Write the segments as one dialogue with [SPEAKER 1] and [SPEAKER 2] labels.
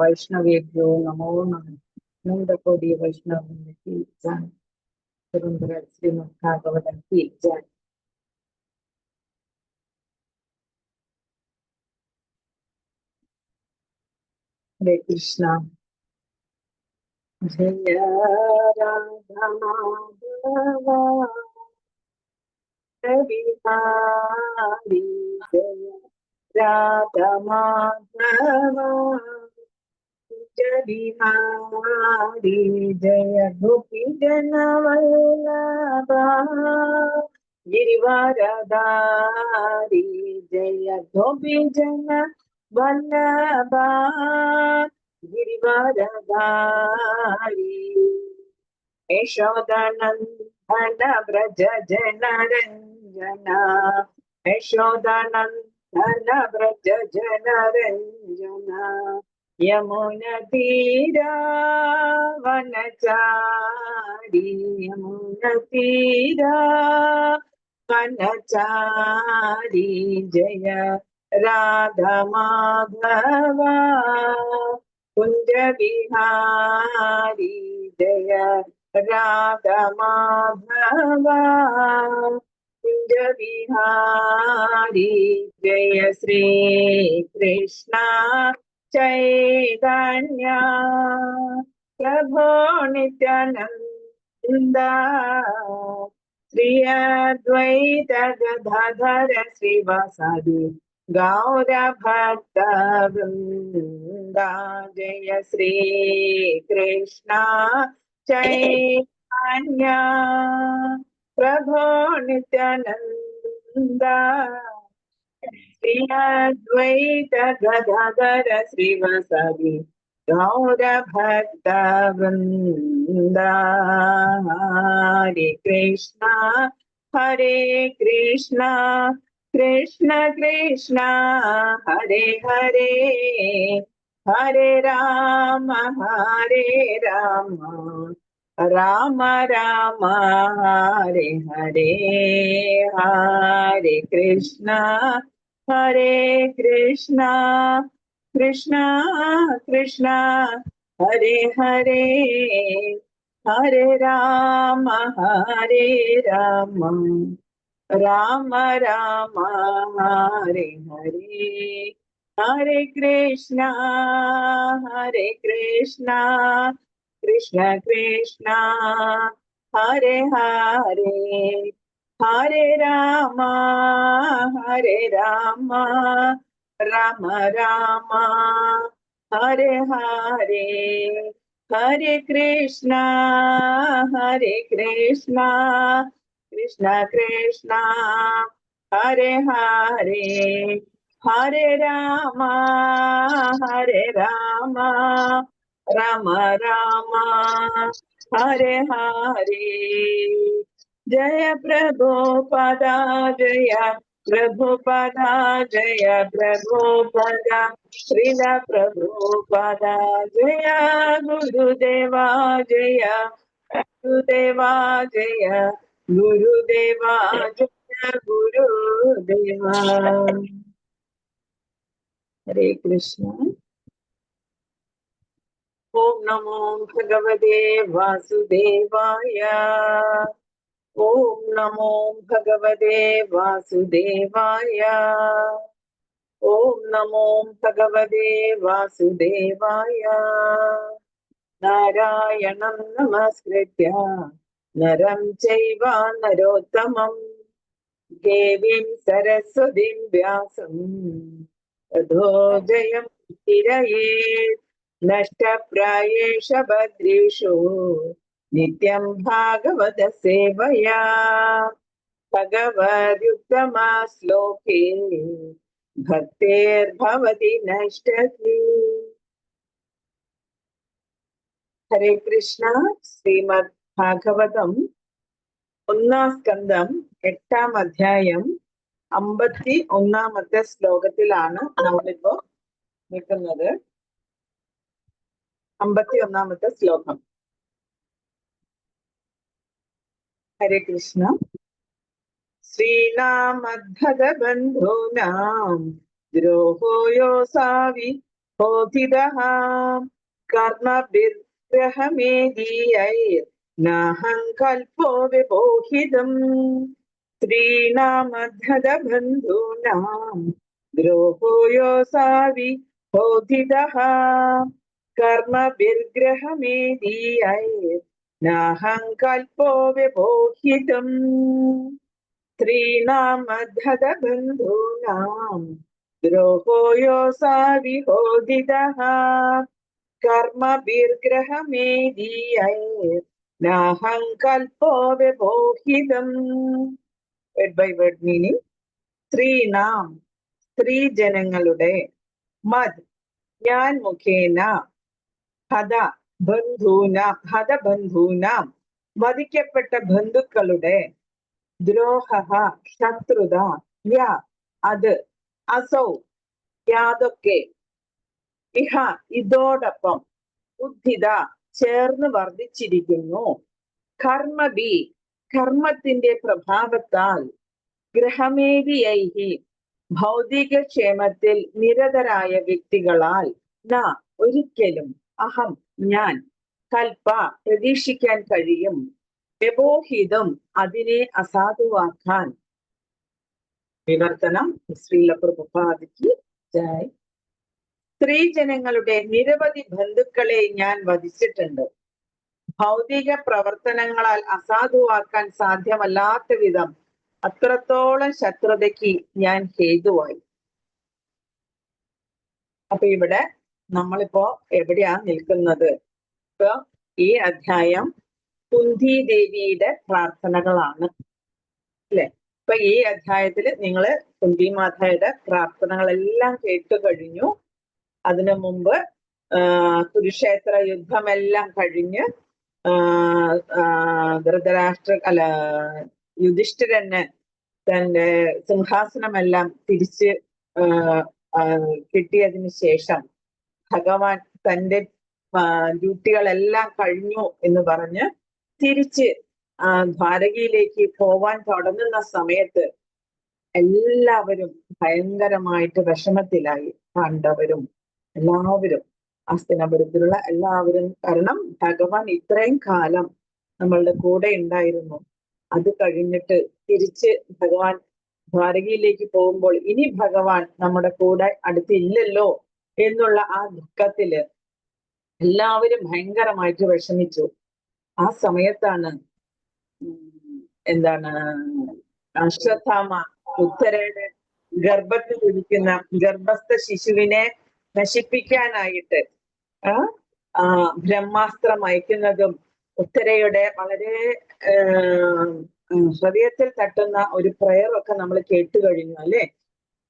[SPEAKER 1] वैष्णवेभ्यो नमो नमः। नंदकोടി वैष्णव की जय। पुरंदर श्रीमद् भागवत की जय। हरे कृष्णा। जय राधा माधव बिहारी, जय राधा माधव जय बिहारी, जय गोपी जन वल्लभा गिरिवरधारी, जय गोपी जन वल्लभा गिरिवरधारी। यशोदानंदन व्रज जनरंजना, यशोदानंदन व्रज जनरंजना, यमुना तीरा वनचारी, यमुना तीरा वनचारी, जय राधा माधवा कुंज बिहारी, जय राधा माधवा कुंज बिहारी। जय श्री कृष्ण चैतन्य प्रभो नित्यानंद, श्री अद्वैत गदाधर श्रीवासादि गौर भक्त वृंदा। जय श्री कृष्ण चैतन्य प्रभो नित्यानंद, श्री अद्वैत गदाधर श्रीवासादि गौर भक्त वृंदा। हरे कृष्णा कृष्ण कृष्ण हरे हरे, हरे राम राम राम हरे हरे। हरे कृष्णा कृष्ण कृष्ण हरे हरे, हरे राम राम राम हरे हरे। हरे कृष्णा कृष्ण कृष्ण हरे हरे, हरे राम राम राम हरे हरे। हरे कृष्णा कृष्ण कृष्ण हरे हरे, हरे राम राम राम हरे हरे। जय प्रभुपदा, जय प्रभुपदा, जय प्रभुपदा, श्रील प्रभुपदा, जय गुरुदेवा, जय गुरुदेवा, जय गुरुदेवा, जय गुरुदेवा। हरे कृष्ण। ओम नमो भगवते वासुदेवाय, ओम नमो भगवते वासुदेवाय, ओम नमो भगवते वासुदेवाय। नारायणं नमस्कृत्य नरं चैव नरोत्तमं, देवीं सरस्वतीं व्यासं ततो जयमुदीरयेत्। नष्टप्रायेष भद्रेषु नित्यं भागवत सेवया, भगवद्युत्तमा श्लोके भक्तेर्भवति नष्टति। हरे कृष्ण। श्रीमद् ഭാഗവതം ഒന്നാം സ്കന്ധം 8-ാം അധ്യായം 51-ാമത്തെ ശ്ലോകത്തിലാണ് നമ്മളിപ്പോ നിൽക്കുന്നത്. 51-ാമത്തെ ശ്ലോകം. ഹരേ കൃഷ്ണ. ശ്രീനാമദ്ഭഗബന്ധൂനാം ദ്രോഹോ യോസാവി ഹോതിതഃ കർമ്മഭിർഗ്രഹമേദീയൈർനാഹം കൽപോ വിമോഹിതം സ്ത്രീണാമധദബന്ധൂനാം ദ്രോഹോ യോസാവി ഹോതിതഃ കർമ്മഭിർഗ്രഹമേദീയൈർനാഹം കൽപോ വിമോഹിതം സ്ത്രീണാമധദബന്ധൂനാം ദ്രോഹോ യോസാവി ഹോതിതഃ കർമ്മഭിർഗ്രഹമേദീയൈർനാഹം കൽപോ വിമോഹിതം. Word by word meaning. സ്ത്രീണാം സ്ത്രീ ജനങ്ങളുടെ, മദ് ഞാൻ മുഖേന, ഹതബന്ധൂനാം വധിക്കപ്പെട്ട ബന്ധുക്കളുടെ, ദ്രോഹ ശത്രുത, അത്, അസൗ യാതൊക്കെ, ഇഹ ഇതോടൊപ്പം, ഉദ്ധിത ചേർന്ന് വർദ്ധിച്ചിരിക്കുന്നു, കർമ്മബി കർമ്മത്തിന്റെ പ്രഭാവത്താൽ, ഗ്രഹമേദിയൈഹി ഭൗതിക ക്ഷേമത്തിൽ നിരതരായ വ്യക്തികളാൽ, ന ഒരിക്കലും, അഹം ഞാൻ, കൽപ്പ പ്രതീക്ഷിക്കാൻ കഴിയും, വ്യവോഹിതം അതിനെ അസാധുവാക്കാൻ. വിവർത്തനം ശ്രീല പ്രഭുപാദിക്ക് ജയ്. സ്ത്രീ ജനങ്ങളുടെ നിരവധി ബന്ധുക്കളെ ഞാൻ വധിച്ചിട്ടുണ്ട്. ഭൗതിക പ്രവർത്തനങ്ങളാൽ അസാധുവാക്കാൻ സാധ്യമല്ലാത്ത വിധം അത്രത്തോളം ശത്രുതയ്ക്ക് ഞാൻ ഹേതുവായി. അപ്പൊ ഇവിടെ നമ്മളിപ്പോ എവിടെയാ നിൽക്കുന്നത്? ഇപ്പൊ ഈ അധ്യായം കുന്തി ദേവിയുടെ പ്രാർത്ഥനകളാണ് അല്ലെ. ഇപ്പൊ ഈ അധ്യായത്തിൽ നിങ്ങൾ കുന്തി മാതയുടെ പ്രാർത്ഥനകളെല്ലാം കേട്ടു കഴിഞ്ഞു. അതിനു മുമ്പ് കുരുക്ഷേത്ര യുദ്ധമെല്ലാം കഴിഞ്ഞ് യുധിഷ്ഠിരന് തന്റെ സിംഹാസനമെല്ലാം തിരിച്ച് കിട്ടിയതിനു ശേഷം ഭഗവാൻ തന്റെ ഡ്യൂട്ടികളെല്ലാം കഴിഞ്ഞു എന്ന് പറഞ്ഞ് തിരിച്ച് ദ്വാരകയിലേക്ക് പോവാൻ തുടങ്ങുന്ന സമയത്ത് എല്ലാവരും ഭയങ്കരമായിട്ട് വിഷമത്തിലായി. പാണ്ഡവരും എല്ലാവരും, ഹസ്തിനപുരത്തിലുള്ള എല്ലാവരും. കാരണം ഭഗവാൻ ഇത്രയും കാലം നമ്മളുടെ കൂടെ ഉണ്ടായിരുന്നു. അത് കഴിഞ്ഞിട്ട് തിരിച്ച് ഭഗവാൻ ദ്വാരകയിലേക്ക് പോകുമ്പോൾ ഇനി ഭഗവാൻ നമ്മുടെ കൂടെ അടുത്തില്ലല്ലോ എന്നുള്ള ആ ദുഃഖത്തില് എല്ലാവരും ഭയങ്കരമായിട്ട് വിഷമിച്ചു. ആ സമയത്താണ് അശ്വത്ഥാമ ഉത്തരയുടെ ഗർഭത്തിൽ ഇരിക്കുന്ന ഗർഭസ്ഥ ശിശുവിനെ നശിപ്പിക്കാനായിട്ട് ബ്രഹ്മാസ്ത്രം അയക്കുന്നതും ഉത്തരയുടെ വളരെ ഹൃദയത്തിൽ തട്ടുന്ന ഒരു പ്രയർ ഒക്കെ നമ്മൾ കേട്ടു കഴിഞ്ഞു അല്ലെ.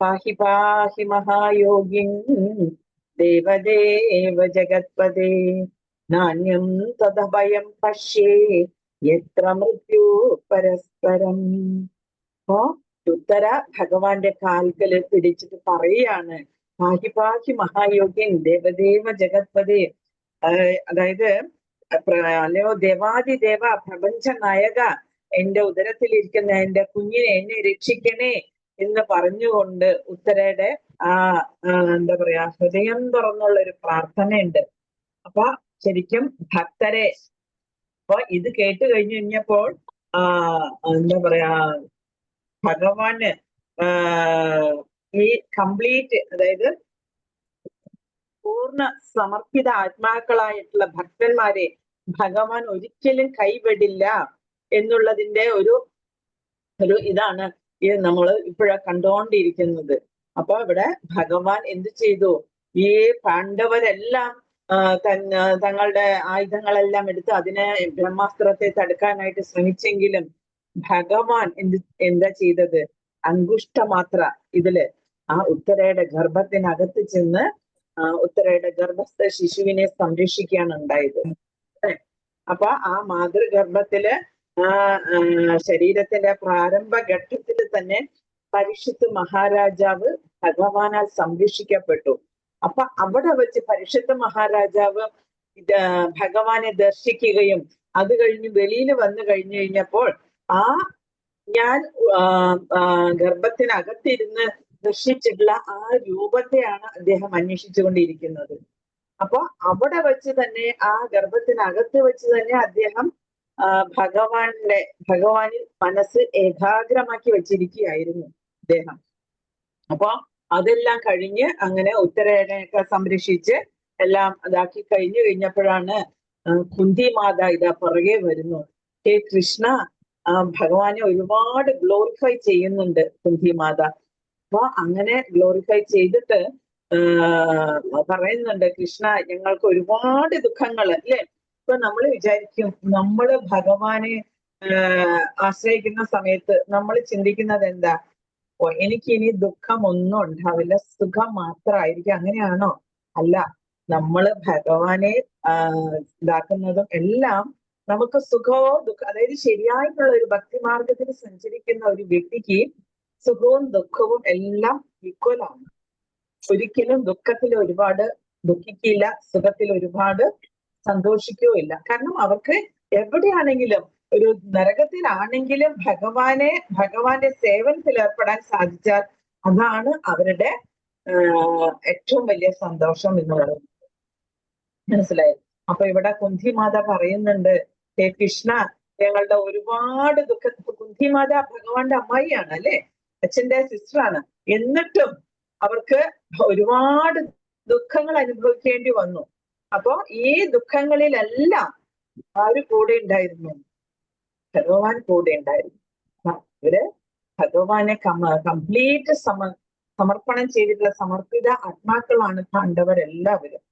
[SPEAKER 1] പാഹി പാഹി മഹായോഗിൻ ദേവദേവ ജഗത്പദേ നാണ്യം തദഭയം പശ്യേ എത്ര മൃത്യു പരസ്പരം. അപ്പോ ഉത്തര ഭഗവാന്റെ കാൽക്കല് പിടിച്ചിട്ട് പറയുകയാണ്, പാഹി പാഹി മഹായോഗിൻ ദേവദേവ ജഗത്പദേ, അതായത് അല്ലയോ ദേവാദിദേവ പ്രപഞ്ച നായക, എന്റെ ഉദരത്തിലിരിക്കുന്ന എന്റെ കുഞ്ഞിനെ എന്നെ രക്ഷിക്കണേ എന്ന് പറഞ്ഞുകൊണ്ട് ഉത്തരയുടെ എന്താ പറയാ ഹൃദയം തുറന്നുള്ള ഒരു പ്രാർത്ഥനയുണ്ട്. അപ്പൊ ശരിക്കും ഭക്തരെ അപ്പൊ ഇത് കേട്ട് കഴിഞ്ഞു കഴിഞ്ഞപ്പോൾ എന്താ പറയാ ഭഗവാന് ഈ കംപ്ലീറ്റ്, അതായത് പൂർണ്ണ സമർപ്പിത ആത്മാക്കളായിട്ടുള്ള ഭക്തന്മാരെ ഭഗവാൻ ഒരിക്കലും കൈവിടില്ല എന്നുള്ളതിന്റെ ഒരു ഇതാണ് ഈ നമ്മൾ ഇപ്പോഴാ കണ്ടുകൊണ്ടിരിക്കുന്നത്. അപ്പൊ ഇവിടെ ഭഗവാൻ എന്ത് ചെയ്തു? ഈ പാണ്ഡവരെല്ലാം തങ്ങളുടെ ആയുധങ്ങളെല്ലാം എടുത്ത് അതിനെ ബ്രഹ്മാസ്ത്രത്തെ തടുക്കാനായിട്ട് ശ്രമിച്ചെങ്കിലും ഭഗവാൻ എന്താ ചെയ്തത്? അങ്കുഷ്ടമാത്ര ഇതില് ആ ഉത്തരയുടെ ഗർഭത്തിനകത്ത് ചെന്ന് ഉത്തരയുടെ ഗർഭസ്ഥ ശിശുവിനെ സംരക്ഷിക്കുകയാണ് ഉണ്ടായത്. അപ്പൊ ആ മാതൃഗർഭത്തില് ശരീരത്തിന്റെ പ്രാരംഭ ഘട്ടത്തിൽ തന്നെ പരീക്ഷിത്ത് മഹാരാജാവ് ഭഗവാനാൽ സംരക്ഷിക്കപ്പെട്ടു. അപ്പൊ അവിടെ വെച്ച് പരീക്ഷിത്ത് മഹാരാജാവ് ഭഗവാനെ ദർശിക്കുകയും അത് കഴിഞ്ഞ് വെളിയിൽ വന്നു കഴിഞ്ഞു കഴിഞ്ഞപ്പോൾ ഞാൻ ഗർഭത്തിനകത്തിരുന്ന് ദർശിച്ചിട്ടുള്ള ആ രൂപത്തെയാണ് അദ്ദേഹം അന്വേഷിച്ചുകൊണ്ടിരിക്കുന്നത്. അപ്പൊ അവിടെ വെച്ച് തന്നെ ആ ഗർഭത്തിനകത്ത് വെച്ച് തന്നെ അദ്ദേഹം ഭഗവാനിൽ മനസ്സ് ഏകാഗ്രമാക്കി വെച്ചിരിക്കുകയായിരുന്നു അദ്ദേഹം. അപ്പൊ അതെല്ലാം കഴിഞ്ഞ് അങ്ങനെ ഉത്തരേനെയൊക്കെ സംരക്ഷിച്ച് എല്ലാം ഇതാക്കി കഴിഞ്ഞപ്പോഴാണ് കുന്തി മാത ഇതാ പുറകെ വരുന്നു. ഹേ കൃഷ്ണ, ഭഗവാനെ ഒരുപാട് ഗ്ലോറിഫൈ ചെയ്യുന്നുണ്ട് കുന്തി മാത. അപ്പൊ അങ്ങനെ ഗ്ലോറിഫൈ ചെയ്തിട്ട് പറയുന്നുണ്ട്, കൃഷ്ണ ഞങ്ങൾക്ക് ഒരുപാട് ദുഃഖങ്ങൾ അല്ലെ. ഇപ്പൊ നമ്മൾ വിചാരിക്കും, നമ്മള് ഭഗവാനെ ആശ്രയിക്കുന്ന സമയത്ത് നമ്മൾ ചിന്തിക്കുന്നത് എന്താ? എനിക്ക് ഇനി ദുഃഖം ഒന്നും ഉണ്ടാവില്ല, സുഖം മാത്രമായിരിക്കും. അങ്ങനെയാണോ? അല്ല, നമ്മള് ഭഗവാനെ ഇതാക്കുന്നതും എല്ലാം നമുക്ക് സുഖമോ ദുഃഖം, അതായത് ശരിയായിട്ടുള്ള ഒരു ഭക്തിമാർഗത്തിൽ സഞ്ചരിക്കുന്ന ഒരു വ്യക്തിക്ക് സുഖവും ദുഃഖവും എല്ലാം ഈക്വൽ ആണ്. ഒരിക്കലും ദുഃഖത്തിൽ ഒരുപാട് ദുഃഖിക്കില്ല, സുഖത്തിൽ ഒരുപാട് സന്തോഷിക്കുകയില്ല. കാരണം അവർക്ക് എവിടെയാണെങ്കിലും, ഒരു നരകത്തിലാണെങ്കിലും ഭഗവാന്റെ സേവനത്തിൽ ഏർപ്പെടാൻ സാധിച്ചാൽ അതാണ് അവരുടെ ഏറ്റവും വലിയ സന്തോഷം എന്ന് പറയുന്നത്. മനസ്സിലായോ? അപ്പൊ ഇവിടെ കുന്തി മാത പറയുന്നുണ്ട്, ഹേ കൃഷ്ണ ഞങ്ങളുടെ ഒരുപാട് കുന്തി മാത ഭഗവാന്റെ അമ്മായിയാണ് അല്ലെ, അച്ഛന്റെ സിസ്റ്ററാണ്. എന്നിട്ടും അവർക്ക് ഒരുപാട് ദുഃഖങ്ങൾ അനുഭവിക്കേണ്ടി വന്നു. അപ്പൊ ഈ ദുഃഖങ്ങളിലെല്ലാം ആര് കൂടെ ഉണ്ടായിരുന്നു? ഭഗവാൻ കൂടെ ഉണ്ടായിരുന്നു. ഇവര് ഭഗവാനെ കംപ്ലീറ്റ് സമർപ്പണം ചെയ്തിട്ടുള്ള സമർപ്പിത ആത്മാക്കളാണ് പാണ്ഡവരെല്ലാവരും.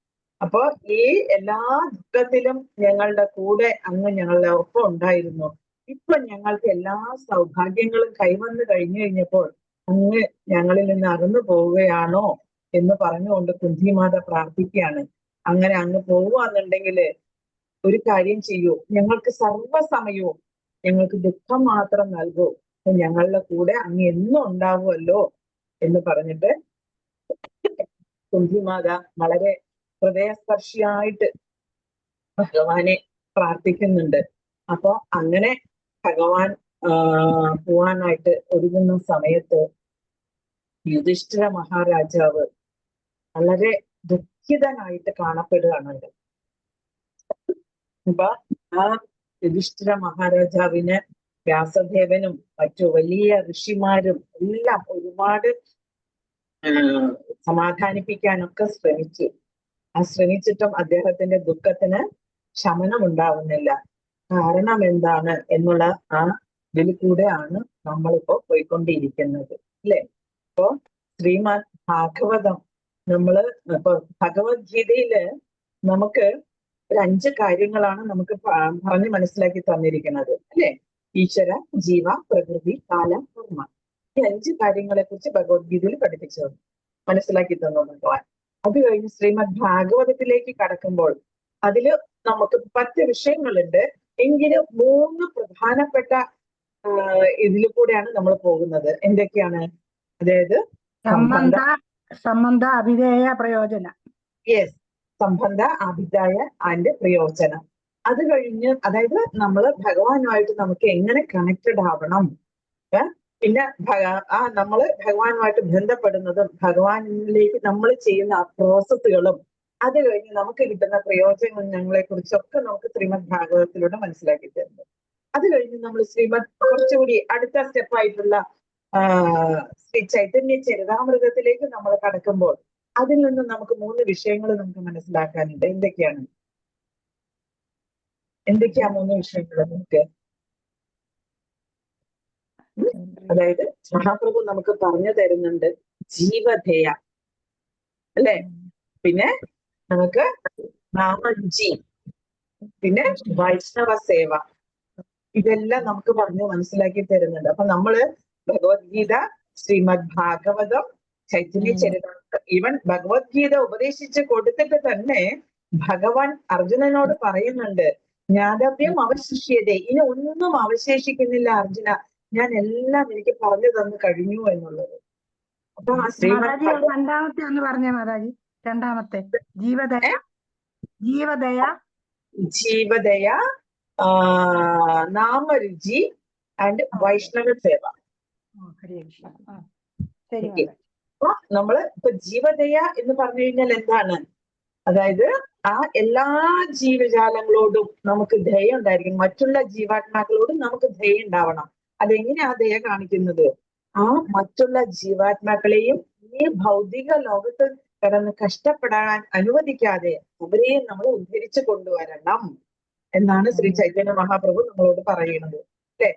[SPEAKER 1] അപ്പൊ ഈ എല്ലാ ദുഃഖത്തിലും ഞങ്ങളുടെ കൂടെ അങ്ങ് ഞങ്ങളുടെ ഒപ്പം ഉണ്ടായിരുന്നു. ഇപ്പൊ ഞങ്ങൾക്ക് എല്ലാ സൗഭാഗ്യങ്ങളും കൈവന്നു കഴിഞ്ഞപ്പോൾ അങ്ങ് ഞങ്ങളിൽ നിന്ന് അകന്നു പോവുകയാണോ എന്ന് പറഞ്ഞുകൊണ്ട് കുന്തിമാത പ്രാർത്ഥിക്കുകയാണ്. അങ്ങനെ അങ്ങ് പോവുകയാണെന്നുണ്ടെങ്കിൽ ഒരു കാര്യം ചെയ്യൂ, ഞങ്ങൾക്ക് സർവ്വസമയവും ഞങ്ങൾക്ക് ദുഃഖം മാത്രം നൽകൂ, ഞങ്ങളുടെ കൂടെ അങ്ങ് എന്നും ഉണ്ടാവുമല്ലോ എന്ന് പറഞ്ഞിട്ട് കുന്തിമാത വളരെ ഹൃദയസ്പർശിയായിട്ട് ഭഗവാനെ പ്രാർത്ഥിക്കുന്നുണ്ട്. അപ്പൊ അങ്ങനെ ഭഗവാൻ പോവാനായിട്ട് ഒരുങ്ങുന്ന സമയത്ത് യുധിഷ്ഠിര മഹാരാജാവ് വളരെ ദുഃഖിതനായിട്ട് കാണപ്പെടുകയാണുണ്ട്. അപ്പൊ ആ യുധിഷ്ഠിര മഹാരാജാവിന് വ്യാസദേവനും മറ്റു വലിയ ഋഷിമാരും എല്ലാം ഒരുപാട് സമാധാനിപ്പിക്കാനൊക്കെ ശ്രമിച്ചിട്ടും അദ്ദേഹത്തിന്റെ ദുഃഖത്തിന് ശമനം ഉണ്ടാവുന്നില്ല. കാരണം എന്താണ് എന്നുള്ള ആ ഇതിൽ കൂടെയാണ് നമ്മളിപ്പോ പോയിക്കൊണ്ടിരിക്കുന്നത് അല്ലെ. ഇപ്പോ ശ്രീമദ് ഭാഗവതം നമ്മള് ഇപ്പൊ ഭഗവത്ഗീതയില് നമുക്ക് ഒരു 5 കാര്യങ്ങളാണ് നമുക്ക് പറഞ്ഞ് മനസ്സിലാക്കി തന്നിരിക്കുന്നത് അല്ലെ. ഈശ്വര, ജീവ, പ്രകൃതി, കാലം, കർമ്മ. ഈ 5 കാര്യങ്ങളെ കുറിച്ച് ഭഗവത്ഗീതയിൽ പഠിപ്പിച്ചു മനസ്സിലാക്കി തന്നു ഭഗവാൻ. അത് കഴിഞ്ഞ് ശ്രീമദ് ഭാഗവതത്തിലേക്ക് കടക്കുമ്പോൾ അതില് നമുക്ക് 10 വിഷയങ്ങളുണ്ട്. എങ്കിലും 3 പ്രധാനപ്പെട്ട ഇതിൽ കൂടെയാണ് നമ്മൾ പോകുന്നത്. എന്തൊക്കെയാണ്? അതായത്
[SPEAKER 2] സംബന്ധ, അഭിധേയ, പ്രയോജന.
[SPEAKER 1] യെസ്, സംബന്ധ, അഭിധേയ ആൻഡ് പ്രയോജനം. അത് കഴിഞ്ഞ് അതായത് നമ്മള് ഭഗവാനുമായിട്ട് നമുക്ക് എങ്ങനെ കണക്റ്റഡ് ആവണം, പിന്നെ നമ്മള് ഭഗവാനുമായിട്ട് ബന്ധപ്പെടുന്നതും ഭഗവാനിലേക്ക് നമ്മൾ ചെയ്യുന്ന പ്രോസസ്സുകളും, അത് കഴിഞ്ഞ് നമുക്ക് കിട്ടുന്ന പ്രയോജനങ്ങളെ കുറിച്ചൊക്കെ നമുക്ക് ശ്രീമദ് ഭാഗവതത്തിലൂടെ മനസ്സിലാക്കി തരുന്നു. അത് കഴിഞ്ഞ് നമ്മൾ ശ്രീമദ് കുറച്ചുകൂടി അടുത്ത സ്റ്റെപ്പായിട്ടുള്ള ശ്രീ ചൈതന്യ ചരിതാമൃതത്തിലേക്ക് നമ്മൾ കടക്കുമ്പോൾ അതിൽ നിന്ന് നമുക്ക് 3 വിഷയങ്ങൾ നമുക്ക് മനസ്സിലാക്കാനുണ്ട്. എന്തൊക്കെയാ 3 വിഷയങ്ങൾ നമുക്ക്? അതായത് മഹാപ്രഭു നമുക്ക് പറഞ്ഞു തരുന്നുണ്ട് ജീവധേയ അല്ലെ, പിന്നെ നമുക്ക് നാമരുചി, പിന്നെ വൈഷ്ണവ സേവ, ഇതെല്ലാം നമുക്ക് പറഞ്ഞ് മനസ്സിലാക്കി തരുന്നുണ്ട്. അപ്പൊ നമ്മള് ഭഗവത്ഗീത, ശ്രീമദ് ഭാഗവതം, ചൈതന്യ ചരിതാമൃതം, ഈവൻ ഭഗവത്ഗീത ഉപദേശിച്ച് കൊടുത്തിട്ട് തന്നെ ഭഗവാൻ അർജുനനോട് പറയുന്നുണ്ട്, ജ്ഞാതവ്യം അവശിഷ്യത, ഇനി ഒന്നും അവശേഷിക്കുന്നില്ല അർജുന, ഞാൻ എല്ലാം എനിക്ക് പറഞ്ഞു തന്നു കഴിഞ്ഞു എന്നുള്ളത്. അപ്പൊ ആ ശ്രീമദ്
[SPEAKER 2] രണ്ടാമത്തെ ഒന്ന് പറഞ്ഞേ മാതാജി. രണ്ടാമത്തെ ജീവദയ,
[SPEAKER 1] നാമരുചി ആൻഡ് വൈഷ്ണവ സേവ. അപ്പൊ നമ്മള് ഇപ്പൊ ജീവദയ എന്ന് പറഞ്ഞു കഴിഞ്ഞാൽ എന്താണ്? അതായത് ആ എല്ലാ ജീവജാലങ്ങളോടും നമുക്ക് ദയ ഉണ്ടായിരിക്കും. മറ്റുള്ള ജീവാത്മാക്കളോടും നമുക്ക് ദയ ഉണ്ടാവണം. അതെങ്ങനെയാ ദയ കാണിക്കുന്നത്? ആ മറ്റുള്ള ജീവാത്മാക്കളെയും ഈ ഭൗതിക ലോകത്ത് കിടന്ന് കഷ്ടപ്പെടാൻ അനുവദിക്കാതെ അവരെയും നമ്മൾ ഉദ്ധരിച്ചു കൊണ്ടുവരണം എന്നാണ് ശ്രീ ചൈതന്യ മഹാപ്രഭു നമ്മളോട് പറയുന്നത്. അല്ലെ?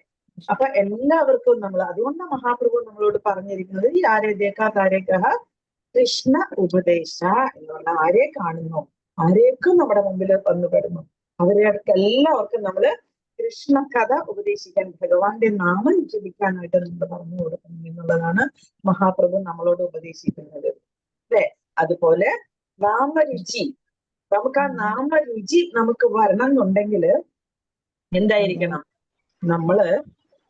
[SPEAKER 1] അപ്പൊ എല്ലാവർക്കും നമ്മൾ, അതുകൊണ്ട് മഹാപ്രഭു നമ്മളോട് പറഞ്ഞിരിക്കുന്നത് ഈ ആരേഖ താരേഖ കൃഷ്ണ ഉപദേശ എന്നുള്ള ആരെ കാണുന്നു, ആരേക്കും നമ്മുടെ മുമ്പിൽ വന്നുപെടുന്നു, അവരെയൊക്കെ എല്ലാവർക്കും നമ്മള് കൃഷ്ണ കഥ ഉപദേശിക്കാൻ, ഭഗവാന്റെ നാമം ജപിക്കാനായിട്ട് നമ്മൾ പറഞ്ഞു കൊടുക്കണം എന്നുള്ളതാണ് മഹാപ്രഭു നമ്മളോട് ഉപദേശിക്കുന്നത്. അല്ലെ? അതുപോലെ നാമരുചി, നമുക്ക് ആ നാമരുചി നമുക്ക് വരണം എന്നുണ്ടെങ്കിൽ എന്തായിരിക്കണം? നമ്മള്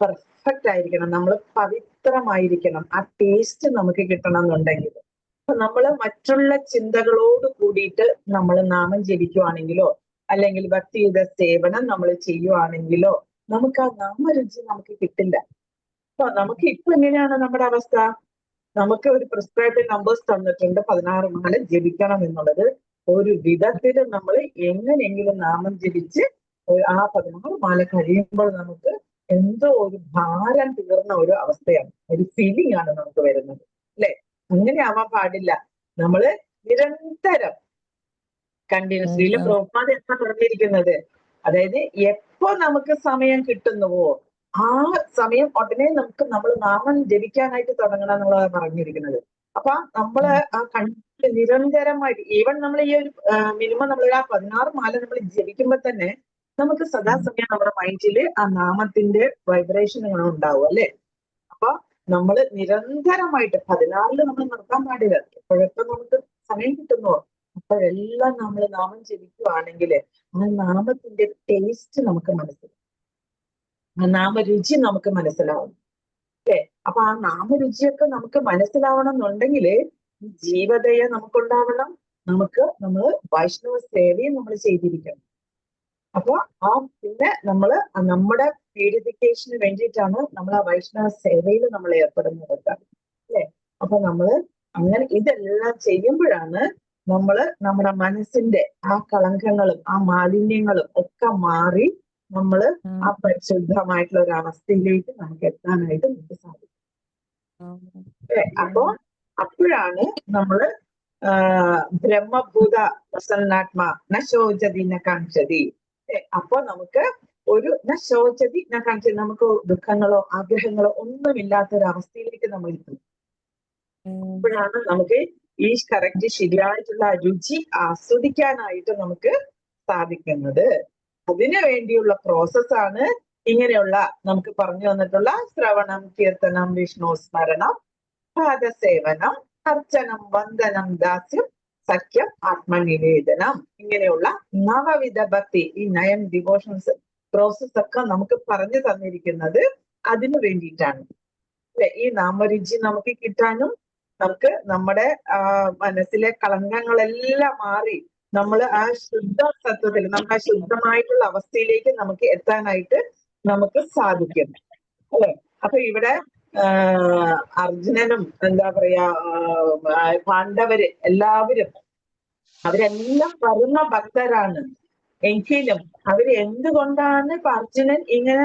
[SPEAKER 1] പെർഫെക്റ്റ് ആയിരിക്കണം, നമ്മൾ പവിത്രമായിരിക്കണം. ആ ടേസ്റ്റ് നമുക്ക് കിട്ടണം എന്നുണ്ടെങ്കിൽ അപ്പൊ നമ്മള് മറ്റുള്ള ചിന്തകളോട് കൂടിയിട്ട് നമ്മൾ നാമം ജപിക്കുവാണെങ്കിലോ അല്ലെങ്കിൽ ഭക്തിയുത സേവനം നമ്മൾ ചെയ്യുവാണെങ്കിലോ നമുക്ക് ആ നാമരുചി നമുക്ക് കിട്ടില്ല. അപ്പൊ നമുക്ക് ഇപ്പൊ എങ്ങനെയാണ് നമ്മുടെ അവസ്ഥ? നമുക്ക് ഒരു പ്രിസ്ക്രൈബ്ഡ് നമ്പേഴ്സ് തന്നിട്ടുണ്ട്, 16 മാല ജപിക്കണം എന്നുള്ളത്. ഒരു വിധത്തിൽ നമ്മൾ എങ്ങനെയെങ്കിലും നാമം ജപിച്ച് ആ 16 മാല കഴിയുമ്പോൾ നമുക്ക് എന്തോ ഒരു ഭാരം തീർന്ന ഒരു അവസ്ഥയാണ്, ഒരു ഫീലിംഗ് ആണ് നമുക്ക് വരുന്നത്. അല്ലെ? അങ്ങനെ ആവാൻ പാടില്ല. നമ്മള് നിരന്തരം കണ്ടിന്യൂസ്ലി പ്രഭുപാദ് എന്താ പറഞ്ഞിരിക്കുന്നത്? അതായത് എപ്പോ നമുക്ക് സമയം കിട്ടുന്നുവോ ആ സമയം ഉടനെ നമുക്ക് നമ്മൾ നാമം ജപിക്കാനായിട്ട് തുടങ്ങണം എന്നുള്ളതാണ് പറഞ്ഞിരിക്കുന്നത്. അപ്പൊ നമ്മള് ആ നിരന്തരമായിട്ട് ഈവൻ നമ്മൾ ഈ ഒരു മിനിമം നമ്മൾ ആ 16 മാല നമ്മൾ ജപിക്കുമ്പോ തന്നെ നമുക്ക് സദാസമയം നമ്മുടെ മൈൻഡില് ആ നാമത്തിന്റെ വൈബ്രേഷനുകൾ ഉണ്ടാവും. അല്ലെ? അപ്പൊ നമ്മള് നിരന്തരമായിട്ട് 16 നമ്മൾ നിർത്താൻ പാടില്ല. എപ്പോഴൊക്കെ നമുക്ക് സമയം കിട്ടുന്നുവോ അപ്പോഴെല്ലാം നമ്മൾ നാമം ജപിക്കുവാണെങ്കിൽ ആ നാമത്തിന്റെ ടേസ്റ്റ് നമുക്ക് മനസ്സിലാവും, ആ നാമരുചി നമുക്ക് മനസ്സിലാവും. അല്ലേ? അപ്പൊ ആ നാമരുചിയൊക്കെ നമുക്ക് മനസ്സിലാവണം എന്നുണ്ടെങ്കിൽ ജീവദയ നമുക്കുണ്ടാവണം. നമ്മള് വൈഷ്ണവ സേവയും നമ്മൾ ചെയ്തിരിക്കണം. അപ്പൊ ആ പിന്നെ നമ്മള് നമ്മുടെ പ്യൂരിഫിക്കേഷന് വേണ്ടിയിട്ടാണ് നമ്മൾ ആ വൈഷ്ണവ സേവയിൽ നമ്മൾ ഏർപ്പെടുന്നത്. അല്ലെ? അപ്പൊ നമ്മള് അങ്ങനെ ഇതെല്ലാം ചെയ്യുമ്പോഴാണ് നമ്മള് നമ്മുടെ മനസ്സിന്റെ ആ കളങ്കങ്ങളും ആ മാലിന്യങ്ങളും ഒക്കെ മാറി നമ്മള് ആ പരിശുദ്ധമായിട്ടുള്ള ഒരു അവസ്ഥയിലേക്ക് നമുക്ക് എത്താനായിട്ട് നമുക്ക് സാധിക്കും. അപ്പൊ അപ്പോഴാണ് നമ്മള് ബ്രഹ്മഭൂത പ്രസന്നാത്മ ന ശോചതി ന കാഞ്ചതി. അപ്പൊ നമുക്ക് ഒരു ന ശോചതി ന കാഞ്ചതി, നമുക്ക് ദുഃഖങ്ങളോ ആഗ്രഹങ്ങളോ ഒന്നുമില്ലാത്ത ഒരു അവസ്ഥയിലേക്ക് നമ്മൾ എത്തും. അപ്പോഴാണ് നമുക്ക് ഈ കറക്റ്റ് ശരിയായിട്ടുള്ള രുചി ആസ്വദിക്കാനായിട്ട് നമുക്ക് സാധിക്കുന്നത്. അതിനു വേണ്ടിയുള്ള പ്രോസസ്സാണ് ഇങ്ങനെയുള്ള നമുക്ക് പറഞ്ഞു തന്നിട്ടുള്ള ശ്രവണം, കീർത്തനം, വിഷ്ണു സ്മരണം, പാദസേവനം, അർച്ചനം, വന്ദനം, ദാസ്യം, സഖ്യം, ആത്മനിവേദനം. ഇങ്ങനെയുള്ള നവവിധ ഭക്തി, ഈ 9 ഡിവോഷൻസ് പ്രോസസ് ഒക്കെ നമുക്ക് പറഞ്ഞു തന്നിരിക്കുന്നത് അതിനു വേണ്ടിയിട്ടാണ്. അല്ലെ? ഈ നാമരുചി നമുക്ക് കിട്ടാനും നമുക്ക് നമ്മുടെ മനസ്സിലെ കളങ്കങ്ങളെല്ലാം മാറി നമ്മൾ ആ ശുദ്ധ സത്വത്തിൽ, നമുക്ക് ആ ശുദ്ധമായിട്ടുള്ള അവസ്ഥയിലേക്ക് നമുക്ക് എത്താനായിട്ട് നമുക്ക് സാധിക്കും. അല്ലെ? അപ്പൊ ഇവിടെ അർജുനനും എന്താ പറയാ പാണ്ഡവര് എല്ലാവരും അവരെല്ലാം പരമ ഭക്തരാണ്. എങ്കിലും അവര് എന്തുകൊണ്ടാണ് അർജുനൻ ഇങ്ങനെ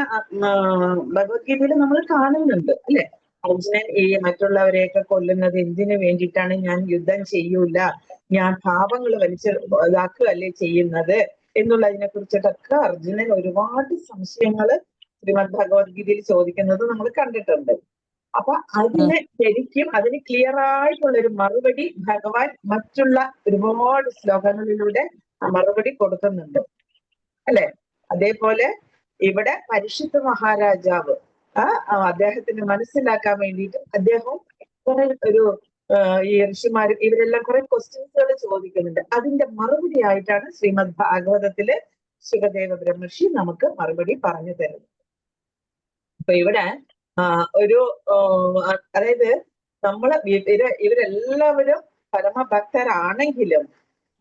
[SPEAKER 1] ഭഗവത്ഗീതയിൽ നമ്മൾ കാണുന്നുണ്ട്. അല്ലെ? അർജുനൻ ഈ മറ്റുള്ളവരെയൊക്കെ കൊല്ലുന്നത് എന്തിനു വേണ്ടിയിട്ടാണ്? ഞാൻ യുദ്ധം ചെയ്യൂല, ഞാൻ പാപങ്ങൾ ഇതാക്കുകയല്ലേ ചെയ്യുന്നത് എന്നുള്ളതിനെ കുറിച്ചിട്ടൊക്കെ അർജുനൻ ഒരുപാട് സംശയങ്ങള് ശ്രീമദ് ഭഗവത്ഗീതയിൽ ചോദിക്കുന്നത് നമ്മൾ കണ്ടിട്ടുണ്ട്. അപ്പൊ അതിന് ശരിക്കും അതിന് ക്ലിയർ ആയിട്ടുള്ള ഒരു മറുപടി ഭഗവാൻ മറ്റുള്ള ഒരുപാട് ശ്ലോകങ്ങളിലൂടെ മറുപടി കൊടുക്കുന്നുണ്ട്. അല്ലെ? അതേപോലെ ഇവിടെ പരീക്ഷിത്ത് മഹാരാജാവ് അദ്ദേഹത്തിന് മനസ്സിലാക്കാൻ വേണ്ടിയിട്ട് അദ്ദേഹം കുറെ ഒരു ഈ ഋഷിമാരും ഇവരെല്ലാം കുറെ ക്വസ്റ്റ്യൻസുകൾ ചോദിക്കുന്നുണ്ട്. അതിന്റെ മറുപടി ആയിട്ടാണ് ശ്രീമദ് ഭാഗവതത്തില് ശുകദേവ ബ്രഹ്മർഷി നമുക്ക് മറുപടി പറഞ്ഞു തരുന്നത്. അപ്പൊ ഇവിടെ ഒരു അതായത് നമ്മള് ഇവരെല്ലാവരും പരമഭക്തരാണെങ്കിലും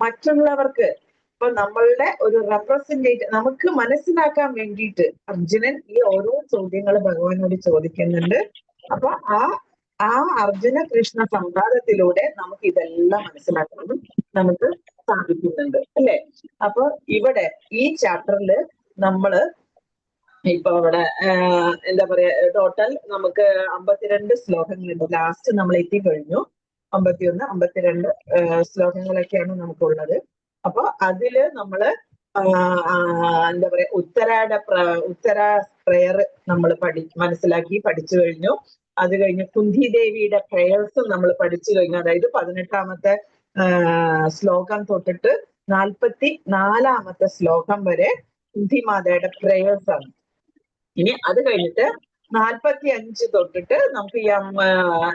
[SPEAKER 1] മറ്റുള്ളവർക്ക് ഇപ്പൊ നമ്മളുടെ ഒരു റെപ്രസെന്റേറ്റീവ് നമുക്ക് മനസ്സിലാക്കാൻ വേണ്ടിയിട്ട് അർജുനൻ ഈ ഓരോ ചോദ്യങ്ങൾ ഭഗവാനോട് ചോദിക്കുന്നുണ്ട്. അപ്പൊ ആ ആ അർജുന കൃഷ്ണ സംവാദത്തിലൂടെ നമുക്ക് ഇതെല്ലാം മനസ്സിലാക്കാനും നമുക്ക് സാധിക്കുന്നുണ്ട് അല്ലെ. അപ്പൊ ഇവിടെ ഈ ചാപ്റ്ററിൽ നമ്മള് ഇപ്പൊ ഇവിടെ എന്താ പറയാ, ടോട്ടൽ നമുക്ക് 52 ശ്ലോകങ്ങളുണ്ട്. ലാസ്റ്റ് നമ്മൾ എത്തിക്കഴിഞ്ഞു. 51, 52 ശ്ലോകങ്ങളൊക്കെയാണ് നമുക്കുള്ളത്. അപ്പൊ അതില് നമ്മള് എന്താ പറയാ, ഉത്തര പ്രയർ നമ്മൾ മനസ്സിലാക്കി പഠിച്ചു കഴിഞ്ഞു. അത് കഴിഞ്ഞ് കുന്തി ദേവിയുടെ പ്രേയേഴ്സും നമ്മൾ പഠിച്ചു കഴിഞ്ഞു. അതായത് 18ാമത്തെ ശ്ലോകം തൊട്ടിട്ട് 44ാമത്തെ ശ്ലോകം വരെ കുന്തി മാതയുടെ പ്രേയേഴ്സ് ആണ്. ഇനി അത് കഴിഞ്ഞിട്ട് 45 തൊട്ടിട്ട് നമുക്ക് ഈ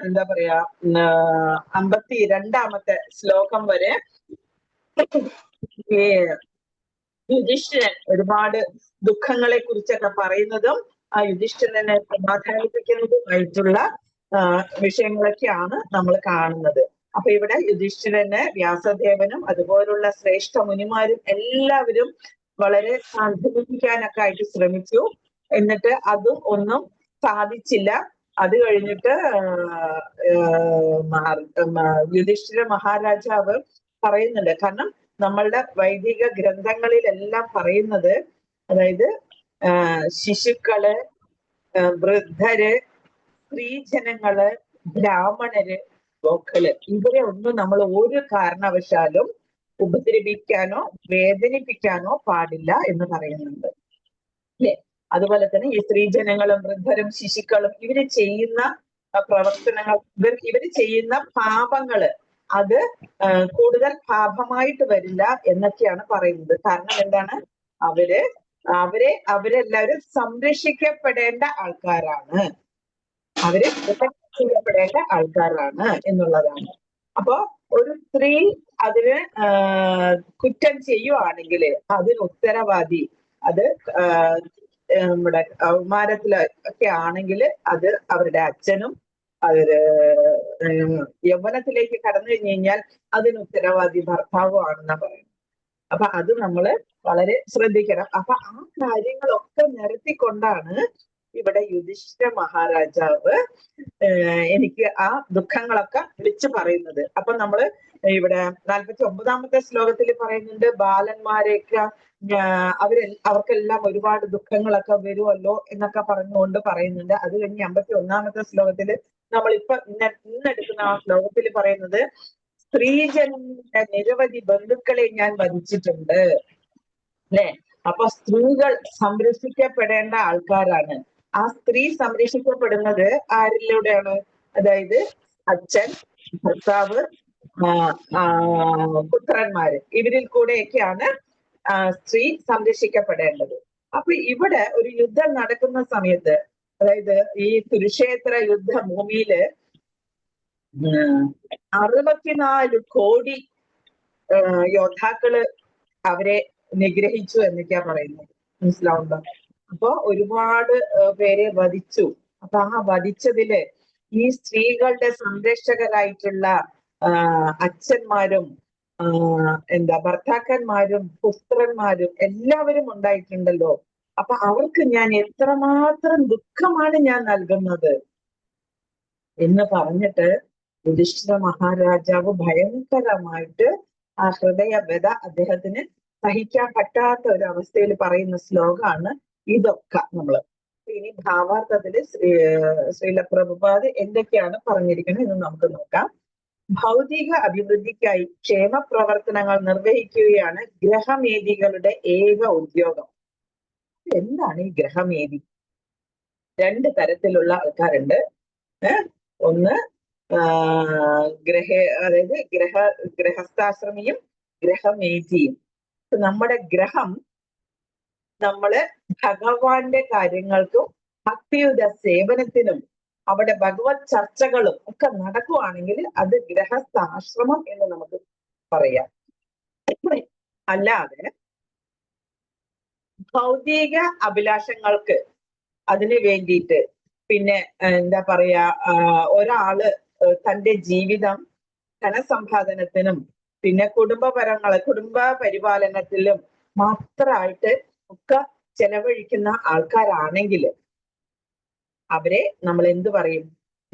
[SPEAKER 1] എന്താ പറയാ 52ാമത്തെ ശ്ലോകം വരെ ഈ യുധിഷ്ഠിരൻ ഒരുപാട് ദുഃഖങ്ങളെ കുറിച്ചൊക്കെ പറയുന്നതും ആ യുധിഷ്ഠിരനെ സമാധാനിപ്പിക്കുന്നതുമായിട്ടുള്ള വിഷയങ്ങളൊക്കെയാണ് നമ്മൾ കാണുന്നത്. അപ്പൊ ഇവിടെ യുധിഷ്ഠിരന് വ്യാസദേവനും അതുപോലുള്ള ശ്രേഷ്ഠ മുനിമാരും എല്ലാവരും വളരെ സാന്ത്വനിപ്പിക്കാനൊക്കെ ആയിട്ട് ശ്രമിച്ചു. എന്നിട്ട് അതും ഒന്നും സാധിച്ചില്ല. അത് കഴിഞ്ഞിട്ട് യുധിഷ്ഠിര മഹാരാജാവ് പറയുന്നുണ്ട്, കാരണം നമ്മളുടെ വൈദിക ഗ്രന്ഥങ്ങളിലെല്ലാം പറയുന്നത്, അതായത് ശിശുക്കള്, വൃദ്ധര്, സ്ത്രീജനങ്ങള്, ബ്രാഹ്മണര്, ഗോക്കള്, ഇവരെ ഒന്നും നമ്മൾ ഒരു കാരണവശാലും ഉപദ്രവിക്കാനോ വേദനിപ്പിക്കാനോ പാടില്ല എന്ന് പറയുന്നുണ്ട് അല്ലെ. അതുപോലെ തന്നെ ഈ സ്ത്രീജനങ്ങളും വൃദ്ധരും ശിശുക്കളും ഇവര് ചെയ്യുന്ന പ്രവർത്തനങ്ങൾ, ഇവര് ചെയ്യുന്ന പാപങ്ങള് അത് കൂടുതൽ പാപമായിട്ട് വരില്ല എന്നൊക്കെയാണ് പറയുന്നത്. കാരണം എന്താണ്, അവരെല്ലാവരും സംരക്ഷിക്കപ്പെടേണ്ട ആൾക്കാരാണ്, അവര് ചെയ്യപ്പെടേണ്ട ആൾക്കാരാണ് എന്നുള്ളതാണ്. അപ്പോ ഒരു സ്ത്രീ അതിന് കുറ്റം ചെയ്യുവാണെങ്കിൽ അതിന് ഉത്തരവാദി, അത് നമ്മുടെ കൗമാരത്തിലൊക്കെ ആണെങ്കിൽ അത് അവരുടെ അച്ഛനും, അവര് യൗവനത്തിലേക്ക് കടന്നു കഴിഞ്ഞു കഴിഞ്ഞാൽ അതിന് ഉത്തരവാദി ഭർത്താവും ആണെന്നാ പറയുന്നത്. അപ്പൊ അത് നമ്മള് വളരെ ശ്രദ്ധിക്കണം. അപ്പൊ ആ കാര്യങ്ങളൊക്കെ നിരത്തിക്കൊണ്ടാണ് ഇവിടെ യുധിഷ്ഠിര മഹാരാജാവ് എനിക്ക് ആ ദുഃഖങ്ങളൊക്കെ വിളിച്ചു പറയുന്നത്. അപ്പൊ നമ്മള് ഇവിടെ 49ാമത്തെ ശ്ലോകത്തിൽ പറയുന്നുണ്ട്, ബാലന്മാരെയൊക്കെ അവർക്കെല്ലാം ഒരുപാട് ദുഃഖങ്ങളൊക്കെ വരുമല്ലോ എന്നൊക്കെ പറഞ്ഞുകൊണ്ട് പറയുന്നുണ്ട്. അത് കഴിഞ്ഞ് 51ാമത്തെ ശ്ലോകത്തില് നമ്മളിപ്പൊ ഇന്നെടുക്കുന്ന ആ ശ്ലോകത്തിൽ പറയുന്നത്, സ്ത്രീജനങ്ങളുടെ നിരവധി ബന്ധുക്കളെ ഞാൻ വധിച്ചിട്ടുണ്ട് അല്ലെ. അപ്പൊ സ്ത്രീകൾ സംരക്ഷിക്കപ്പെടേണ്ട ആൾക്കാരാണ്. ആ സ്ത്രീ സംരക്ഷിക്കപ്പെടുന്നത് ആരിലൂടെയാണ്? അതായത് അച്ഛൻ, ഭർത്താവ്, പുത്രന്മാര്, ഇവരിൽ കൂടെയൊക്കെയാണ് സ്ത്രീ സംരക്ഷിക്കപ്പെടേണ്ടത്. അപ്പൊ ഇവിടെ ഒരു യുദ്ധം നടക്കുന്ന സമയത്ത്, അതായത് ഈ കുരുക്ഷേത്ര യുദ്ധഭൂമിയില് 64 കോടി യോദ്ധാക്കള് അവരെ നിഗ്രഹിച്ചു എന്നൊക്കെയാ പറയുന്നത്. മനസ്സിലാവുണ്ടോ? അപ്പൊ ഒരുപാട് പേരെ വധിച്ചു. അപ്പൊ ആ വധിച്ചതില് ഈ സ്ത്രീകളുടെ സംരക്ഷകരായിട്ടുള്ള അച്ഛന്മാരും ഭർത്താക്കന്മാരും പുത്രന്മാരും എല്ലാവരും ഉണ്ടായിട്ടുണ്ടല്ലോ. അപ്പൊ അവർക്ക് ഞാൻ എത്രമാത്രം ദുഃഖമാണ് ഞാൻ നൽകുന്നത് എന്ന് പറഞ്ഞിട്ട് യുധിഷ്ഠിര മഹാരാജാവ് ഭയങ്കരമായിട്ട് ആ ഹൃദയവ്യത അദ്ദേഹത്തിന് സഹിക്കാൻ പറ്റാത്ത ഒരു അവസ്ഥയിൽ പറയുന്ന ശ്ലോകമാണ് ഇതൊക്കെ. നമ്മള് ഇനി ഭാവാർത്ഥത്തില് ശ്രീല പ്രഭുപാദ് എന്തൊക്കെയാണ് പറഞ്ഞിരിക്കുന്നത് എന്ന് നമുക്ക് നോക്കാം. ഭൗതിക അഭിവൃദ്ധിക്കായി ക്ഷേമ പ്രവർത്തനങ്ങൾ നിർവഹിക്കുകയാണ് ഗ്രഹമേദികളുടെ ഏക ഉദ്യോഗം. എന്താണ് ഈ ഗ്രഹമേദി? 2 തരത്തിലുള്ള ആൾക്കാരുണ്ട്. ഒന്ന് അതായത് ഗൃഹസ്ഥാശ്രമിയും ഗ്രഹമേദിയും. നമ്മുടെ ഗ്രഹം നമ്മള് ഭഗവാന്റെ കാര്യങ്ങൾക്കും ഭക്തിയുത സേവനത്തിനും അവിടെ ഭഗവത് ചർച്ചകളും ഒക്കെ നടക്കുവാണെങ്കിൽ അത് ഗൃഹസ്ഥാശ്രമം എന്ന് നമുക്ക് പറയാം. അല്ലാതെ ഭൗതിക അഭിലാഷങ്ങൾക്ക് അതിന് വേണ്ടിയിട്ട് പിന്നെ എന്താ പറയാ, ഒരാള് തന്റെ ജീവിതം ധനസമ്പാദനത്തിനും പിന്നെ കുടുംബ പരിപാലനത്തിലും മാത്രമായിട്ട് ഒക്കെ ചെലവഴിക്കുന്ന ആൾക്കാരാണെങ്കിൽ അവരെ നമ്മൾ എന്ത് പറയും?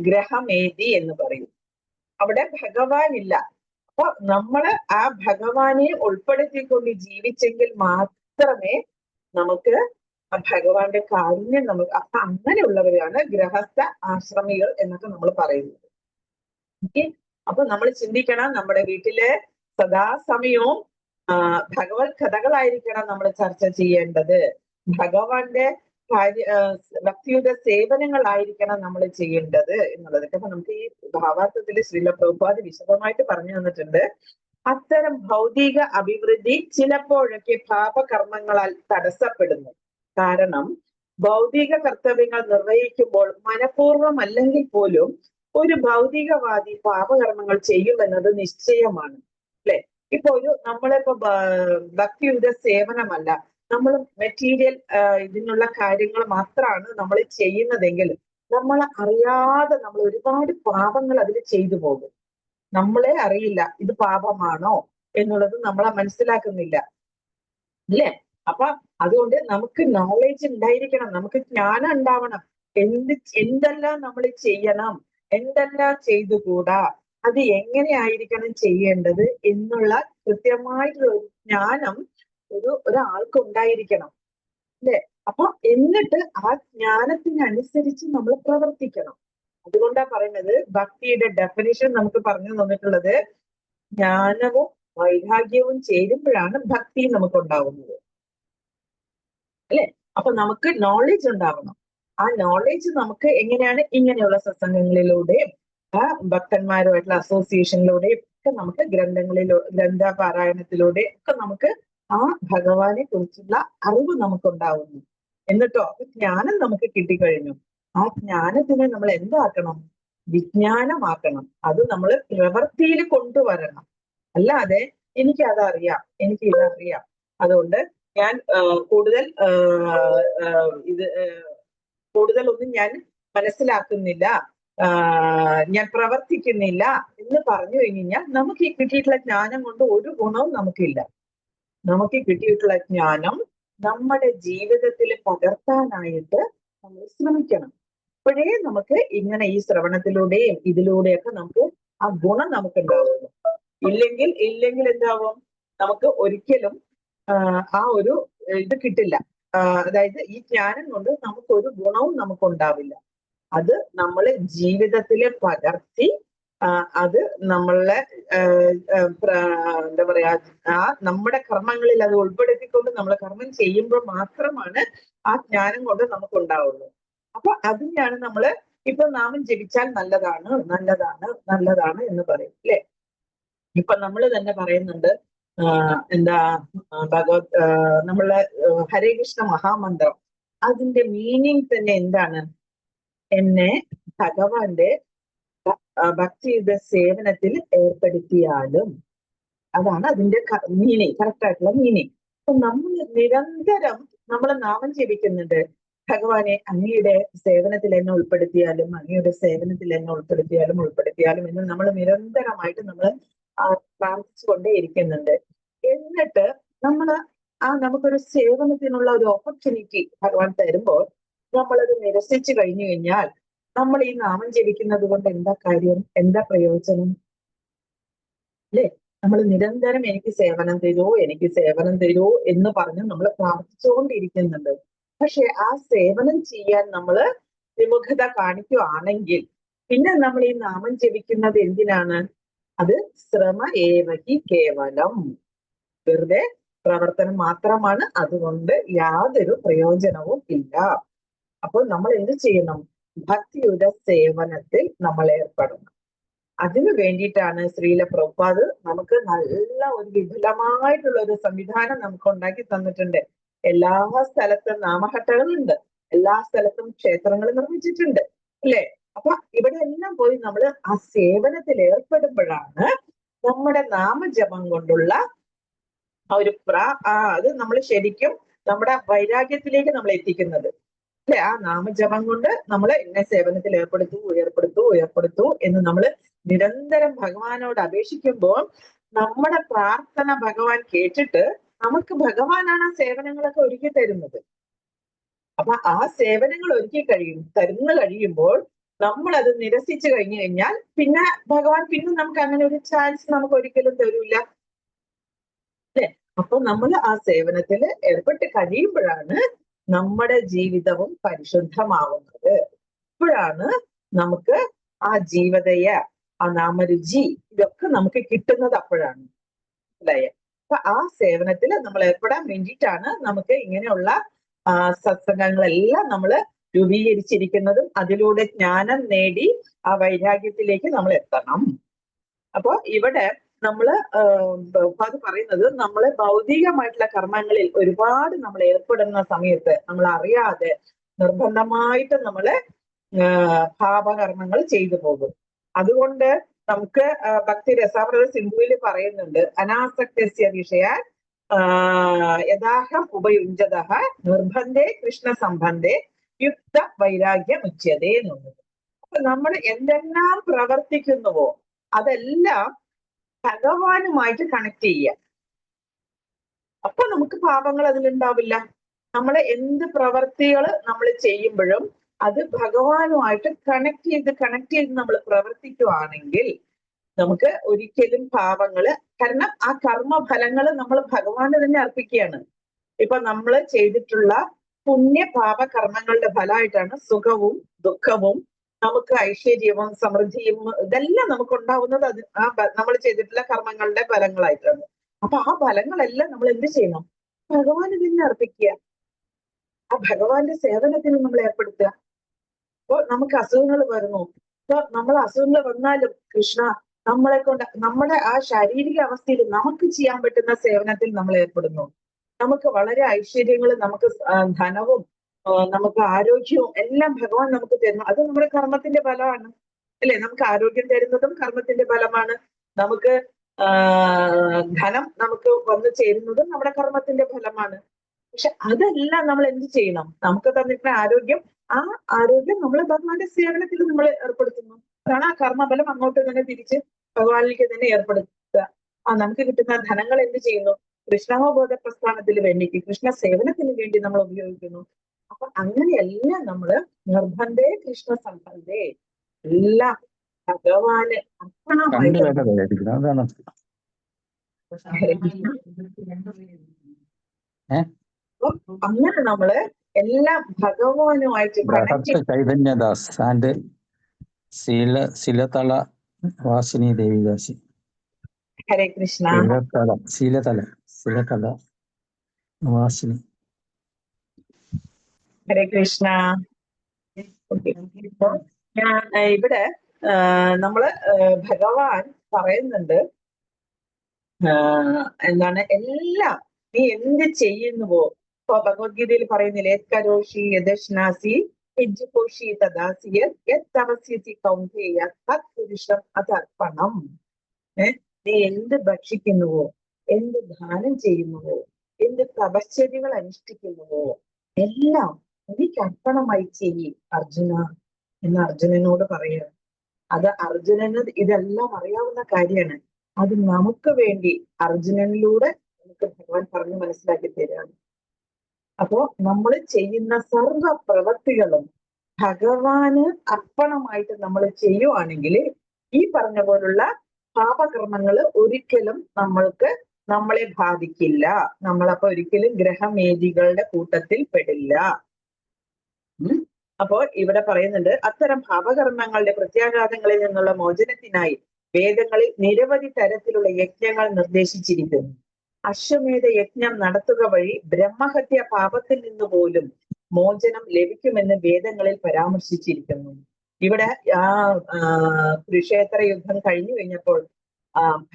[SPEAKER 1] ഗ്രഹമേതി എന്ന് പറയും. അവിടെ ഭഗവാൻ ഇല്ല. അപ്പൊ നമ്മള് ആ ഭഗവാനെ ഉൾപ്പെടുത്തിക്കൊണ്ട് ജീവിച്ചെങ്കിൽ മാത്രമേ നമുക്ക് ആ ഭഗവാന്റെ കാരുണ്യം നമുക്ക് അപ്പൊ അങ്ങനെയുള്ളവരാണ് ഗൃഹസ്ഥ ആശ്രമികൾ എന്നൊക്കെ നമ്മൾ പറയുന്നത്. ഓക്കെ, അപ്പൊ നമ്മൾ ചിന്തിക്കണം, നമ്മുടെ വീട്ടില് സദാസമയവും ഭഗവത് കഥകളായിരിക്കണം നമ്മൾ ചർച്ച ചെയ്യേണ്ടത്. ഭഗവാന്റെ ഭക്തിയുത സേവനങ്ങളായിരിക്കണം നമ്മൾ ചെയ്യേണ്ടത് എന്നുള്ളതൊക്കെ. അപ്പൊ നമുക്ക് ഈ ഭാവാർത്ഥത്തിൽ ശ്രീല പ്രഭുപാദ് വിശദമായിട്ട് പറഞ്ഞു തന്നിട്ടുണ്ട്. അത്തരം ഭൗതിക അഭിവൃദ്ധി ചിലപ്പോഴൊക്കെ പാപകർമ്മങ്ങളാൽ തടസ്സപ്പെടുന്നു. കാരണം ഭൗതിക കർത്തവ്യങ്ങൾ നിർവഹിക്കുമ്പോൾ മനഃപൂർവ്വം അല്ലെങ്കിൽ പോലും ഒരു ഭൗതികവാദി പാപകർമ്മങ്ങൾ ചെയ്യുമെന്നത് നിശ്ചയമാണ്, അല്ലെ? ഇപ്പൊ നമ്മളിപ്പോ ഭക്തിയുത സേവനമല്ല, നമ്മൾ മെറ്റീരിയൽ ഇതിനുള്ള കാര്യങ്ങൾ മാത്രമാണ് നമ്മൾ ചെയ്യുന്നതെങ്കിൽ നമ്മൾ അറിയാതെ നമ്മൾ ഒരുപാട് പാപങ്ങൾ അതിൽ ചെയ്തു പോകും. നമ്മളെ അറിയില്ല ഇത് പാപമാണോ എന്നുള്ളത് നമ്മളെ മനസ്സിലാക്കുന്നില്ല, അല്ലേ? അപ്പൊ അതുകൊണ്ട് നമുക്ക് നോളേജ് ഉണ്ടായിരിക്കണം, നമുക്ക് ജ്ഞാനം ഉണ്ടാവണം. എന്തെല്ലാം നമ്മൾ ചെയ്യണം, എന്തെല്ലാം ചെയ്തുകൂടാ, അത് എങ്ങനെയായിരിക്കണം ചെയ്യേണ്ടത് എന്നുള്ള കൃത്യമായിട്ടുള്ള ഒരു ജ്ഞാനം ഒരാൾക്ക് ഉണ്ടായിരിക്കണം, അല്ലെ? അപ്പൊ എന്നിട്ട് ആ ജ്ഞാനത്തിനനുസരിച്ച് നമ്മൾ പ്രവർത്തിക്കണം. അതുകൊണ്ടാ പറയുന്നത്, ഭക്തിയുടെ ഡെഫിനിഷൻ നമുക്ക് പറഞ്ഞു തന്നിട്ടുള്ളത് ജ്ഞാനവും വൈരാഗ്യവും ചേരുമ്പോഴാണ് ഭക്തി നമുക്ക് ഉണ്ടാവുന്നത്, അല്ലെ? അപ്പൊ നമുക്ക് നോളേജ് ഉണ്ടാവണം. ആ നോളേജ് നമുക്ക് എങ്ങനെയാണ്? ഇങ്ങനെയുള്ള സത്സംഗങ്ങളിലൂടെയും ഭക്തന്മാരുമായിട്ടുള്ള അസോസിയേഷനിലൂടെയും ഒക്കെ നമുക്ക് ഗ്രന്ഥപാരായണത്തിലൂടെ ഒക്കെ നമുക്ക് ആ ഭഗവാനെ കുറിച്ചുള്ള അറിവ് നമുക്കുണ്ടാവുന്നു. എന്നിട്ടോ ജ്ഞാനം നമുക്ക് കിട്ടിക്കഴിഞ്ഞു. ആ ജ്ഞാനത്തിനെ നമ്മൾ എന്താക്കണം? വിജ്ഞാനമാക്കണം. അത് നമ്മൾ പ്രവൃത്തിയിൽ കൊണ്ടുവരണം. അല്ലാതെ എനിക്ക് അതറിയാം, എനിക്ക് ഇതറിയാം, അതുകൊണ്ട് ഞാൻ കൂടുതലൊന്നും ഞാൻ മനസ്സിലാക്കുന്നില്ല, ഞാൻ പ്രവർത്തിക്കുന്നില്ല എന്ന് പറഞ്ഞു കഴിഞ്ഞാൽ നമുക്ക് ഈ കിട്ടിയിട്ടുള്ള ജ്ഞാനം കൊണ്ട് ഒരു ഗുണവും നമുക്കില്ല. നമുക്ക് കിട്ടിയിട്ടുള്ള ജ്ഞാനം നമ്മുടെ ജീവിതത്തിൽ പകർത്താനായിട്ട് നമ്മൾ ശ്രമിക്കണം. അപ്പോഴേ നമുക്ക് ഇങ്ങനെ ഈ ശ്രവണത്തിലൂടെയും ഇതിലൂടെയൊക്കെ നമുക്ക് ആ ഗുണം നമുക്ക് ഉണ്ടാവുള്ളൂ. ഇല്ലെങ്കിൽ എന്താവും? നമുക്ക് ഒരിക്കലും ആ ഒരു ഇത് കിട്ടില്ല. അതായത് ഈ ജ്ഞാനം കൊണ്ട് നമുക്കൊരു ഗുണവും നമുക്കുണ്ടാവില്ല. അത് നമ്മൾ ജീവിതത്തിൽ പകർത്തി അത് നമ്മളെ എന്താ പറയാ, നമ്മുടെ കർമ്മങ്ങളിൽ അത് ഉൾപ്പെടുത്തിക്കൊണ്ട് നമ്മൾ കർമ്മം ചെയ്യുമ്പോൾ മാത്രമാണ് ആ ജ്ഞാനം കൊണ്ട് നമുക്ക് ഉണ്ടാവുള്ളൂ. അപ്പൊ അതിനെയാണ് നമ്മള് ഇപ്പൊ നാമം ജപിച്ചാൽ നല്ലതാണ് നല്ലതാണ് നല്ലതാണ് എന്ന് പറയും, അല്ലെ? ഇപ്പൊ നമ്മൾ തന്നെ പറയുന്നുണ്ട്, എന്താ നമ്മളെ ഹരേ കൃഷ്ണ മഹാമന്ത്രം, അതിന്റെ മീനിങ് തന്നെ എന്താണ്? എന്നെ ഭഗവാന്റെ ഭക്തിയുടെ സേവനത്തിൽ ഏർപ്പെടുത്തിയാലും, അതാണ് അതിന്റെ മീനിങ്, കറക്റ്റ് ആയിട്ടുള്ള മീനിങ്. അപ്പൊ നമ്മൾ നിരന്തരം നമ്മൾ നാമം ജപിക്കുന്നുണ്ട്, ഭഗവാനെ അങ്ങയുടെ സേവനത്തിൽ എന്നെ ഉൾപ്പെടുത്തിയാലും, അങ്ങയുടെ സേവനത്തിൽ എന്നെ ഉൾപ്പെടുത്തിയാലും എന്ന് നമ്മൾ നിരന്തരമായിട്ട് നമ്മൾ പ്രാർത്ഥിച്ചുകൊണ്ടേ ഇരിക്കുന്നുണ്ട്. എന്നിട്ട് നമുക്കൊരു സേവനത്തിനുള്ള ഒരു ഓപ്പർച്യൂണിറ്റി ഭഗവാൻ തരുമ്പോൾ നമ്മളത് നിരസിച്ചു കഴിഞ്ഞു കഴിഞ്ഞാൽ നമ്മൾ ഈ നാമം ജപിക്കുന്നത് കൊണ്ട് എന്താ കാര്യം, എന്താ പ്രയോജനം, അല്ലെ? നമ്മൾ നിരന്തരം എനിക്ക് സേവനം തരൂ എന്ന് പറഞ്ഞ് നമ്മൾ പ്രാർത്ഥിച്ചുകൊണ്ടിരിക്കുന്നുണ്ട്. പക്ഷെ ആ സേവനം ചെയ്യാൻ നമ്മൾ വിമുഖത കാണിക്കുകയാണെങ്കിൽ പിന്നെ നമ്മൾ ഈ നാമം ജപിക്കുന്നത് എന്തിനാണ്? അത് ശ്രമ ഏവഹി കേവലം, വെറുതെ പ്രവർത്തനം മാത്രമാണ്, അതുകൊണ്ട് യാതൊരു പ്രയോജനവും ഇല്ല. അപ്പോൾ നമ്മൾ എന്ത് ചെയ്യണം? ഭക്തിയുടെ സേവനത്തിൽ നമ്മൾ ഏർപ്പെടണം. അതിനു വേണ്ടിയിട്ടാണ് ശ്രീല പ്രഭുപാദ് നമുക്ക് നല്ല ഒരു വിപുലമായിട്ടുള്ള ഒരു സംവിധാനം നമുക്ക് ഉണ്ടാക്കി തന്നിട്ടുണ്ട്. എല്ലാ സ്ഥലത്തും നാമഹട്ടകളുണ്ട്, എല്ലാ സ്ഥലത്തും ക്ഷേത്രങ്ങൾ നിർമ്മിച്ചിട്ടുണ്ട്, അല്ലെ? അപ്പൊ ഇവിടെ എല്ലാം പോയി നമ്മൾ ആ സേവനത്തിൽ ഏർപ്പെടുമ്പോഴാണ് നമ്മുടെ നാമജപം കൊണ്ടുള്ള ആ ഒരു അത് നമ്മൾ ശരിക്കും നമ്മുടെ വൈരാഗ്യത്തിലേക്ക് നമ്മൾ എത്തിക്കുന്നത്, അല്ലെ? ആ നാമജപം കൊണ്ട് നമ്മൾ എന്നെ സേവനത്തിൽ ഉയർപ്പെടുത്തൂ എന്ന് നമ്മൾ നിരന്തരം ഭഗവാനോട് അപേക്ഷിക്കുമ്പോൾ നമ്മുടെ പ്രാർത്ഥന ഭഗവാൻ കേട്ടിട്ട് നമുക്ക് ഭഗവാനാണ് ആ സേവനങ്ങളൊക്കെ ഒരുക്കി തരുന്നത്. അപ്പൊ ആ സേവനങ്ങൾ ഒരുക്കി തരുന്നു കഴിയുമ്പോൾ നമ്മളത് നിരസിച്ചു കഴിഞ്ഞു കഴിഞ്ഞാൽ പിന്നെ ഭഗവാൻ പിന്നെ നമുക്ക് അങ്ങനെ ഒരു ചാൻസ് നമുക്ക് ഒരിക്കലും തരൂല അല്ലെ. അപ്പൊ നമ്മൾ ആ സേവനത്തിൽ ഏർപ്പെട്ട് കഴിയുമ്പോഴാണ് നമ്മുടെ ജീവിതവും പരിശുദ്ധമാവുന്നത്. അപ്പോഴാണ് നമുക്ക് ആ ജീവതയ, ആ നാമരുചി ഇതൊക്കെ നമുക്ക് കിട്ടുന്നത് അപ്പോഴാണ്. അല്ലേ? അപ്പൊ ആ സേവനത്തിൽ നമ്മൾ ഏർപ്പെടാൻ വേണ്ടിയിട്ടാണ് നമുക്ക് ഇങ്ങനെയുള്ള സത്സംഗങ്ങളെല്ലാം നമ്മൾ രൂപീകരിച്ചിരിക്കുന്നതും അതിലൂടെ ജ്ഞാനം നേടി ആ വൈരാഗ്യത്തിലേക്ക് നമ്മൾ എത്തണം. അപ്പൊ ഇവിടെ നമ്മള് അത് പറയുന്നത് നമ്മള് ഭൗതികമായിട്ടുള്ള കർമ്മങ്ങളിൽ ഒരുപാട് നമ്മൾ ഏർപ്പെടുന്ന സമയത്ത് നമ്മൾ അറിയാതെ നിർബന്ധമായിട്ട് നമ്മള് പാപകർമ്മങ്ങൾ ചെയ്തു പോകും. അതുകൊണ്ട് നമുക്ക് ഭക്തി രസാമൃത സിന്ധുവിൽ പറയുന്നുണ്ട്, അനാസക്തസ്യ വിഷയ യഥാഹം ഉപയുഞ്ജത നിർബന്ധേ കൃഷ്ണ സംബന്ധേ യുക്ത വൈരാഗ്യം ഉച്യതേ എന്നുള്ളത്. അപ്പൊ നമ്മൾ എന്തെല്ലാം പ്രവർത്തിക്കുന്നുവോ അതെല്ലാം ഭഗവാനുമായിട്ട് കണക്ട് ചെയ്യുക. അപ്പൊ നമുക്ക് പാപങ്ങൾ അതിലുണ്ടാവില്ല. നമ്മൾ എന്ത് പ്രവർത്തികൾ നമ്മൾ ചെയ്യുമ്പോഴും അത് ഭഗവാനുമായിട്ട് കണക്ട് ചെയ്ത് നമ്മൾ പ്രവർത്തിക്കുവാണെങ്കിൽ നമുക്ക് ഒരിക്കലും പാപങ്ങള്, കാരണം ആ കർമ്മഫലങ്ങൾ നമ്മൾ ഭഗവാന് തന്നെ അർപ്പിക്കുകയാണ്. ഇപ്പൊ നമ്മൾ ചെയ്തിട്ടുള്ള പുണ്യ പാപ കർമ്മങ്ങളുടെ ഫലമായിട്ടാണ് സുഖവും ദുഃഖവും നമുക്ക് ഐശ്വര്യവും സമൃദ്ധിയും ഇതെല്ലാം നമുക്ക് ഉണ്ടാവുന്നത് അത് ആ നമ്മൾ ചെയ്തിട്ടുള്ള കർമ്മങ്ങളുടെ ഫലങ്ങളായിട്ടാണ്. അപ്പൊ ആ ഫലങ്ങളെല്ലാം നമ്മൾ എന്ത് ചെയ്യണം? ഭഗവാന് തന്നെ അർപ്പിക്കുക. ആ ഭഗവാന്റെ സേവനത്തിന് നമ്മൾ ഏർപ്പെടുത്തുക. അപ്പൊ നമുക്ക് അസുഖങ്ങൾ വരുന്നു. അപ്പൊ നമ്മൾ അസുഖങ്ങൾ വന്നാലും കൃഷ്ണ നമ്മളെ കൊണ്ട് നമ്മുടെ ആ ശാരീരിക അവസ്ഥയിൽ നമുക്ക് ചെയ്യാൻ പറ്റുന്ന സേവനത്തിൽ നമ്മൾ ഏർപ്പെടുന്നു. നമുക്ക് വളരെ ഐശ്വര്യങ്ങളും നമുക്ക് ധനവും നമുക്ക് ആരോഗ്യവും എല്ലാം ഭഗവാൻ നമുക്ക് തരുന്നു. അത് നമ്മുടെ കർമ്മത്തിന്റെ ഫലമാണ് അല്ലെ. നമുക്ക് ആരോഗ്യം തരുന്നതും കർമ്മത്തിന്റെ ഫലമാണ്. നമുക്ക് ധനം നമുക്ക് വന്നു ചേരുന്നതും നമ്മുടെ കർമ്മത്തിന്റെ ഫലമാണ്. പക്ഷെ അതെല്ലാം നമ്മൾ എന്ത് ചെയ്യണം? നമുക്ക് തന്നിട്ടുള്ള ആരോഗ്യം, ആ ആരോഗ്യം നമ്മൾ ഭഗവാന്റെ സേവനത്തിൽ നമ്മൾ ഏർപ്പെടുത്തുന്നു. അതാണ് ആ കർമ്മഫലം അങ്ങോട്ട് തന്നെ തിരിച്ച് ഭഗവാനിലേക്ക് തന്നെ ഏർപ്പെടുത്തുക. നമുക്ക് കിട്ടുന്ന ധനങ്ങൾ എന്ത് ചെയ്യുന്നു? കൃഷ്ണാവബോധ പ്രസ്ഥാനത്തിന് വേണ്ടിയിട്ട്, കൃഷ്ണ സേവനത്തിന് വേണ്ടി നമ്മൾ ഉപയോഗിക്കുന്നു. അപ്പൊ അങ്ങനെയെല്ലാം നമ്മള് നിർബന്ധേ കൃഷ്ണ സംബന്ധേ എല്ലാം ഭഗവാന് അർപ്പണമായിട്ട് അങ്ങനെ നമ്മള് എല്ലാം ഭഗവാനുമായിട്ട്
[SPEAKER 3] ചൈതന്യദാസ് ആൻഡ് ശീലതള വാസിനി ദേവിദാസി.
[SPEAKER 1] ഹരേ കൃഷ്ണ.
[SPEAKER 3] ശീലതള വാസിനി.
[SPEAKER 1] ഹരേ കൃഷ്ണ. ഇവിടെ നമ്മള് ഭഗവാൻ പറയുന്നുണ്ട്, എന്താണ്, എല്ലാം നീ എന്ത് ചെയ്യുന്നുവോ. ഇപ്പൊ ഭഗവത്ഗീതയിൽ പറയുന്നില്ലേ, കരോഷി യദശ്നാസി യജ്ജുകോഷി തദാസി യത്തവസ്യസി കൗന്ദേയ തത് പുരുഷം അതർപ്പണം. നീ എന്ത് ഭക്ഷിക്കുന്നുവോ, എന്ത് ദാനം ചെയ്യുന്നുവോ, എന്ത് തപശ്ചര്യകൾ അനുഷ്ഠിക്കുന്നുവോ എല്ലാം എനിക്ക് അർപ്പണമായി ചെയ്യ് അർജുന എന്ന് അർജുനനോട് പറയുക. അത് അർജുനന് ഇതെല്ലാം അറിയാവുന്ന കാര്യമാണ്. അത് നമുക്ക് വേണ്ടി അർജുനനിലൂടെ നമുക്ക് ഭഗവാൻ പറഞ്ഞു മനസ്സിലാക്കി തരാണ്. അപ്പോ നമ്മൾ ചെയ്യുന്ന സർവ പ്രവൃത്തികളും ഭഗവാന് അർപ്പണമായിട്ട് നമ്മൾ ചെയ്യുവാണെങ്കിൽ ഈ പറഞ്ഞ പോലുള്ള പാപകർമ്മങ്ങൾ ഒരിക്കലും നമ്മളെ ബാധിക്കില്ല. നമ്മളപ്പോ ഒരിക്കലും ഗ്രഹമേദികളുടെ കൂട്ടത്തിൽ പെടില്ല. അപ്പോ ഇവിടെ പറയുന്നുണ്ട്, അത്തരം പാപകർമ്മങ്ങളുടെ പ്രത്യാഘാതങ്ങളിൽ നിന്നുള്ള മോചനത്തിനായി വേദങ്ങളിൽ നിരവധി തരത്തിലുള്ള യജ്ഞങ്ങൾ നിർദ്ദേശിച്ചിരിക്കുന്നു. അശ്വമേധ യജ്ഞം നടത്തുക വഴി ബ്രഹ്മഹത്യ പാപത്തിൽ നിന്ന് പോലും മോചനം ലഭിക്കുമെന്ന് വേദങ്ങളിൽ പരാമർശിച്ചിരിക്കുന്നു. ഇവിടെ കുരുക്ഷേത്ര യുദ്ധം കഴിഞ്ഞു കഴിഞ്ഞപ്പോൾ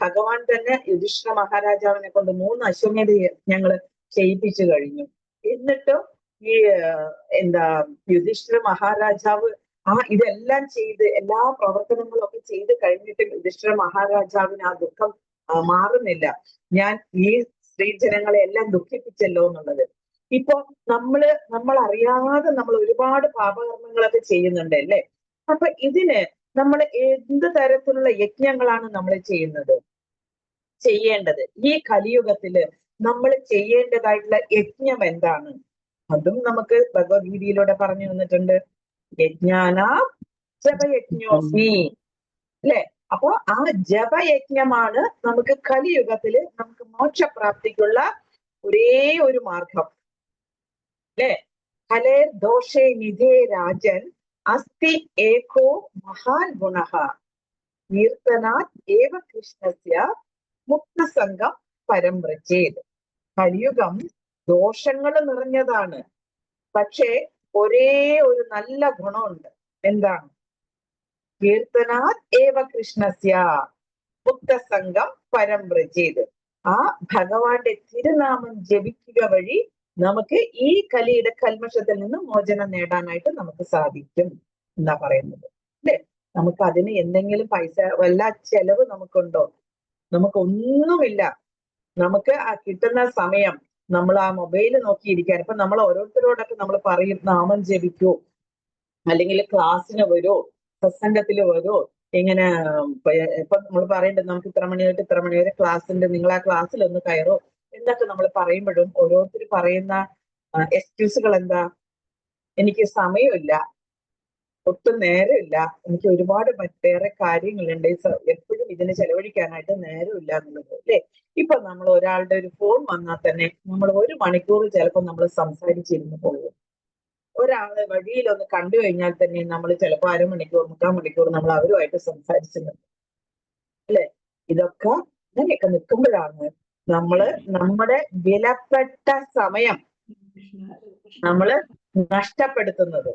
[SPEAKER 1] ഭഗവാൻ തന്നെ യുധിഷ്ഠിര മഹാരാജാവിനെ കൊണ്ട് 3 അശ്വമേധ യജ്ഞങ്ങൾ ചെയ്യിപ്പിച്ചു കഴിഞ്ഞു. എന്നിട്ടും ഈ യുധിഷ്ഠിര മഹാരാജാവ് ഇതെല്ലാം ചെയ്ത് എല്ലാ പ്രവർത്തനങ്ങളും ഒക്കെ ചെയ്ത് കഴിഞ്ഞിട്ട് യുധിഷ്ഠിര മഹാരാജാവിന് ആ ദുഃഖം മാറുന്നില്ല. ഞാൻ ഈ സ്ത്രീജനങ്ങളെ എല്ലാം ദുഃഖിപ്പിച്ചല്ലോ എന്നുള്ളത്. ഇപ്പൊ നമ്മൾ അറിയാതെ നമ്മൾ ഒരുപാട് പാപകർമ്മങ്ങളൊക്കെ ചെയ്യുന്നുണ്ട് അല്ലേ. അപ്പൊ ഇതിന് നമ്മൾ എന്ത് തരത്തിലുള്ള യജ്ഞങ്ങളാണ് നമ്മൾ ചെയ്യേണ്ടത്? ഈ കലിയുഗത്തില് നമ്മൾ ചെയ്യേണ്ടതായിട്ടുള്ള യജ്ഞം എന്താണ്? അതും നമുക്ക് ഭഗവത്ഗീതയിലൂടെ പറഞ്ഞു തന്നിട്ടുണ്ട്. യജ്ഞാനാം ജപയജ്ഞോസ്മി. അല്ലെ? അപ്പോ ആ ജപയജ്ഞമാണ് നമുക്ക് കലിയുഗത്തില് നമുക്ക് മോക്ഷപ്രാപ്തിക്കുള്ള ഒരേ ഒരു മാർഗം. അല്ലെ? ഹലേ ദോഷേ നിധേ രാജൻ അസ്തി ഏകോ മഹാൻ ഗുണഃ കീർത്തനാത് ഏവ കൃഷ്ണസ്യ മുക്തസംഗം പരം വ്രജേത്. കലിയുഗം ദോഷങ്ങൾ നിറഞ്ഞതാണ്. പക്ഷേ ഒരേ ഒരു നല്ല ഗുണമുണ്ട്. എന്താണ്? കീർത്തനാത് ഏവ കൃഷ്ണസ്യ മുക്തസംഗം പരം വ്രജേത്. ആ ഭഗവാന്റെ തിരുനാമം ജപിക്കുക വഴി നമുക്ക് ഈ കലിയുടെ കൽമഷത്തിൽ നിന്ന് മോചനം നേടാനായിട്ട് നമുക്ക് സാധിക്കും എന്നാ പറയുന്നത്. അല്ലെ? നമുക്ക് അതിന് എന്തെങ്കിലും പൈസ വല്ല ചെലവ് നമുക്കുണ്ടോ? നമുക്കൊന്നുമില്ല. നമുക്ക് ആ കിട്ടുന്ന സമയം നമ്മൾ ആ മൊബൈല് നോക്കിയിരിക്കാൻ. ഇപ്പൊ നമ്മൾ ഓരോരുത്തരോടൊക്കെ നമ്മൾ പറയും നാമം ജപിക്കൂ, അല്ലെങ്കിൽ ക്ലാസ്സിന് വരൂ, സത്സംഗത്തിൽ വരൂ, ഇങ്ങനെ ഇപ്പൊ നമ്മൾ പറയേണ്ടത് നമുക്ക് ഇത്ര മണി തൊട്ട് ഇത്ര മണി വരെ ക്ലാസ് ഉണ്ട്, നിങ്ങൾ ആ ക്ലാസ്സിൽ ഒന്ന് കയറോ എന്നൊക്കെ നമ്മൾ പറയുമ്പോഴും ഓരോരുത്തർ പറയുന്ന എക്സ്ക്യൂസുകൾ എന്താ? എനിക്ക് സമയമില്ല, ഒട്ടും നേരമില്ല, എനിക്ക് ഒരുപാട് മറ്റേറെ കാര്യങ്ങളുണ്ട്, എപ്പോഴും ഇതിന് ചെലവഴിക്കാനായിട്ട് നേരമില്ല എന്നുള്ളത്. അല്ലെ? ഇപ്പൊ നമ്മൾ ഒരാളുടെ ഒരു ഫോൺ വന്നാൽ തന്നെ നമ്മൾ 1 മണിക്കൂർ ചിലപ്പോൾ നമ്മൾ സംസാരിച്ചിരുന്നു പോകും. ഒരാളെ വഴിയിലൊന്ന് കണ്ടു കഴിഞ്ഞാൽ തന്നെ നമ്മൾ ചിലപ്പോൾ 1/2 മണിക്കൂർ 3/4 മണിക്കൂർ നമ്മൾ അവരുമായിട്ട് സംസാരിച്ചിരുന്നു. അല്ലെ? ഇതൊക്കെ അങ്ങനെയൊക്കെ നിൽക്കുമ്പോഴാണ് നമ്മള് നമ്മുടെ വിലപ്പെട്ട സമയം നമ്മള് നഷ്ടപ്പെടുത്തുന്നത്.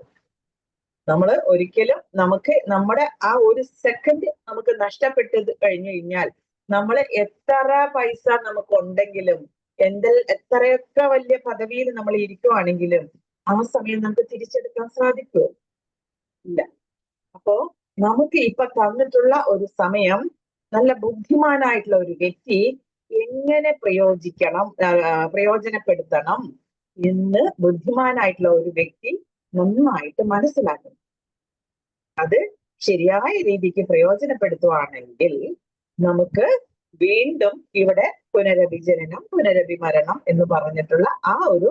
[SPEAKER 1] നമ്മൾ ഒരിക്കലും നമുക്ക് നമ്മുടെ ആ ഒരു സെക്കൻഡ് നമുക്ക് നഷ്ടപ്പെട്ടത് കഴിഞ്ഞു കഴിഞ്ഞാൽ നമ്മൾ എത്ര പൈസ നമുക്കുണ്ടെങ്കിലും എത്രയൊക്കെ വലിയ പദവിയിൽ നമ്മൾ ഇരിക്കുവാണെങ്കിലും ആ സമയം നമുക്ക് തിരിച്ചെടുക്കാൻ സാധിക്കുമോ? ഇല്ല. അപ്പോ നമുക്ക് ഇപ്പൊ തന്നിട്ടുള്ള ഒരു സമയം നല്ല ബുദ്ധിമാനായിട്ടുള്ള ഒരു വ്യക്തി എങ്ങനെ പ്രയോജനപ്പെടുത്തണം എന്ന് ബുദ്ധിമാനായിട്ടുള്ള ഒരു വ്യക്തി നന്നായിട്ട് മനസ്സിലാക്കണം. അത് ശരിയായ രീതിക്ക് പ്രയോജനപ്പെടുത്തുവാണെങ്കിൽ നമുക്ക് വീണ്ടും ഇവിടെ പുനരഭിജനനം, പുനരഭിമരണം എന്ന് പറഞ്ഞിട്ടുള്ള ആ ഒരു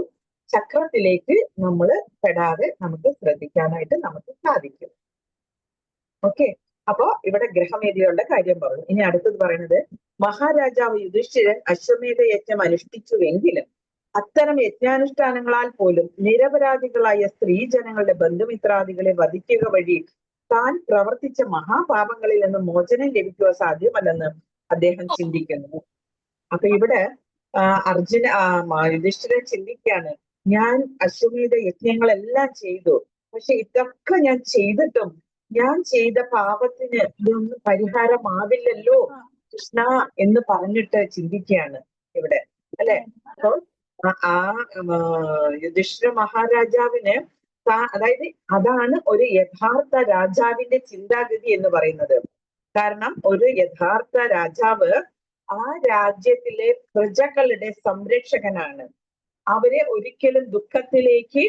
[SPEAKER 1] ചക്രത്തിലേക്ക് നമ്മൾ പെടാതെ നമുക്ക് ശ്രദ്ധിക്കാനായിട്ട് നമുക്ക് സാധിക്കും. ഓക്കെ. അപ്പോ ഇവിടെ ഗ്രഹമേധികളുടെ കാര്യം പറഞ്ഞു. ഇനി അടുത്തത് പറയുന്നത്, മഹാരാജാവ് യുധിഷ്ഠിരൻ അശ്വമേധ യജ്ഞം അനുഷ്ഠിച്ചുവെങ്കിലും അത്തരം യജ്ഞാനുഷ്ഠാനങ്ങളാൽ പോലും നിരപരാധികളായ സ്ത്രീജനങ്ങളുടെ ബന്ധുമിത്രാദികളെ വധിക്കുക വഴി താൻ പ്രവർത്തിച്ച മഹാപാപങ്ങളിൽ നിന്ന് മോചനം ലഭിക്കുക സാധ്യമല്ലെന്ന് അദ്ദേഹം ചിന്തിക്കുന്നു. അപ്പൊ ഇവിടെ യുധിഷ്ഠിരൻ ചിന്തിക്കുകയാണ്, ഞാൻ അശ്വമേധ യജ്ഞങ്ങളെല്ലാം ചെയ്തു, പക്ഷെ ഇതൊക്കെ ഞാൻ ചെയ്തിട്ടും ഞാൻ ചെയ്ത പാപത്തിന് ഇതൊന്നും പരിഹാരമാവില്ലല്ലോ കൃഷ്ണ എന്ന് പറഞ്ഞിട്ട് ചിന്തിക്കുകയാണ് ഇവിടെ. അല്ലെ? അപ്പോൾ ആ യുധിഷ്ഠിര മഹാരാജാവിന് അതായത് അതാണ് ഒരു യഥാർത്ഥ രാജാവിന്റെ ചിന്താഗതി എന്ന് പറയുന്നത്. കാരണം ഒരു യഥാർത്ഥ രാജാവ് ആ രാജ്യത്തിലെ പ്രജകളുടെ സംരക്ഷകനാണ്. അവരെ ഒരിക്കലും ദുഃഖത്തിലേക്ക്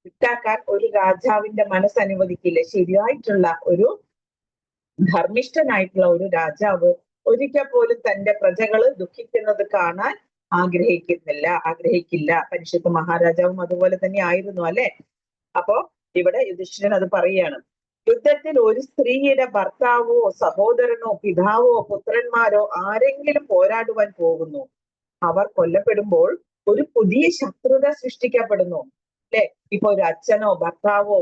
[SPEAKER 1] വിട്ടാക്കാൻ ഒരു രാജാവിന്റെ മനസ്സ് അനുവദിക്കില്ല. ശരിയായിട്ടുള്ള ഒരു ധർമ്മിഷ്ഠനായിട്ടുള്ള ഒരു ഒരിക്കൽ പോലും തന്റെ പ്രജകള് ദുഃഖിക്കുന്നത് കാണാൻ ആഗ്രഹിക്കില്ല. പരിശുദ്ധ മഹാരാജാവും അതുപോലെ തന്നെ ആയിരുന്നു. അല്ലെ? അപ്പോ ഇവിടെ യുധിഷ്ഠിരൻ അത് പറയുകയാണ്. യുദ്ധത്തിൽ ഒരു സ്ത്രീയുടെ ഭർത്താവോ സഹോദരനോ പിതാവോ പുത്രന്മാരോ ആരെങ്കിലും പോരാടുവാൻ പോകുന്നു. അവർ കൊല്ലപ്പെടുമ്പോൾ ഒരു പുതിയ ശത്രുത സൃഷ്ടിക്കപ്പെടുന്നു. അല്ലെ? ഇപ്പൊ ഒരു അച്ഛനോ ഭർത്താവോ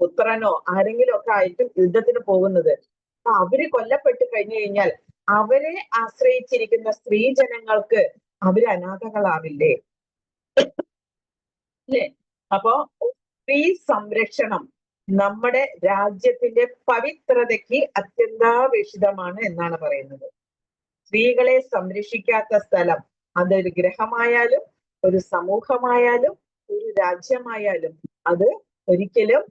[SPEAKER 1] പുത്രനോ ആരെങ്കിലും ഒക്കെ ആയിട്ടും യുദ്ധത്തിന് പോകുന്നത്. അപ്പൊ അവര് കൊല്ലപ്പെട്ട് കഴിഞ്ഞു കഴിഞ്ഞാൽ അവരെ ആശ്രയിച്ചിരിക്കുന്ന സ്ത്രീജനങ്ങൾക്ക് അവര് അനാഥകളാവില്ലേ? അല്ലെ? അപ്പോ സ്ത്രീ സംരക്ഷണം നമ്മുടെ രാജ്യത്തിന്റെ പവിത്രതയ്ക്ക് അത്യന്താപേക്ഷിതമാണ് എന്നാണ് പറയുന്നത്. സ്ത്രീകളെ സംരക്ഷിക്കാത്ത സ്ഥലം, അതൊരു ഗ്രഹമായാലും ഒരു സമൂഹമായാലും ഒരു രാജ്യമായാലും അത് ഒരിക്കലും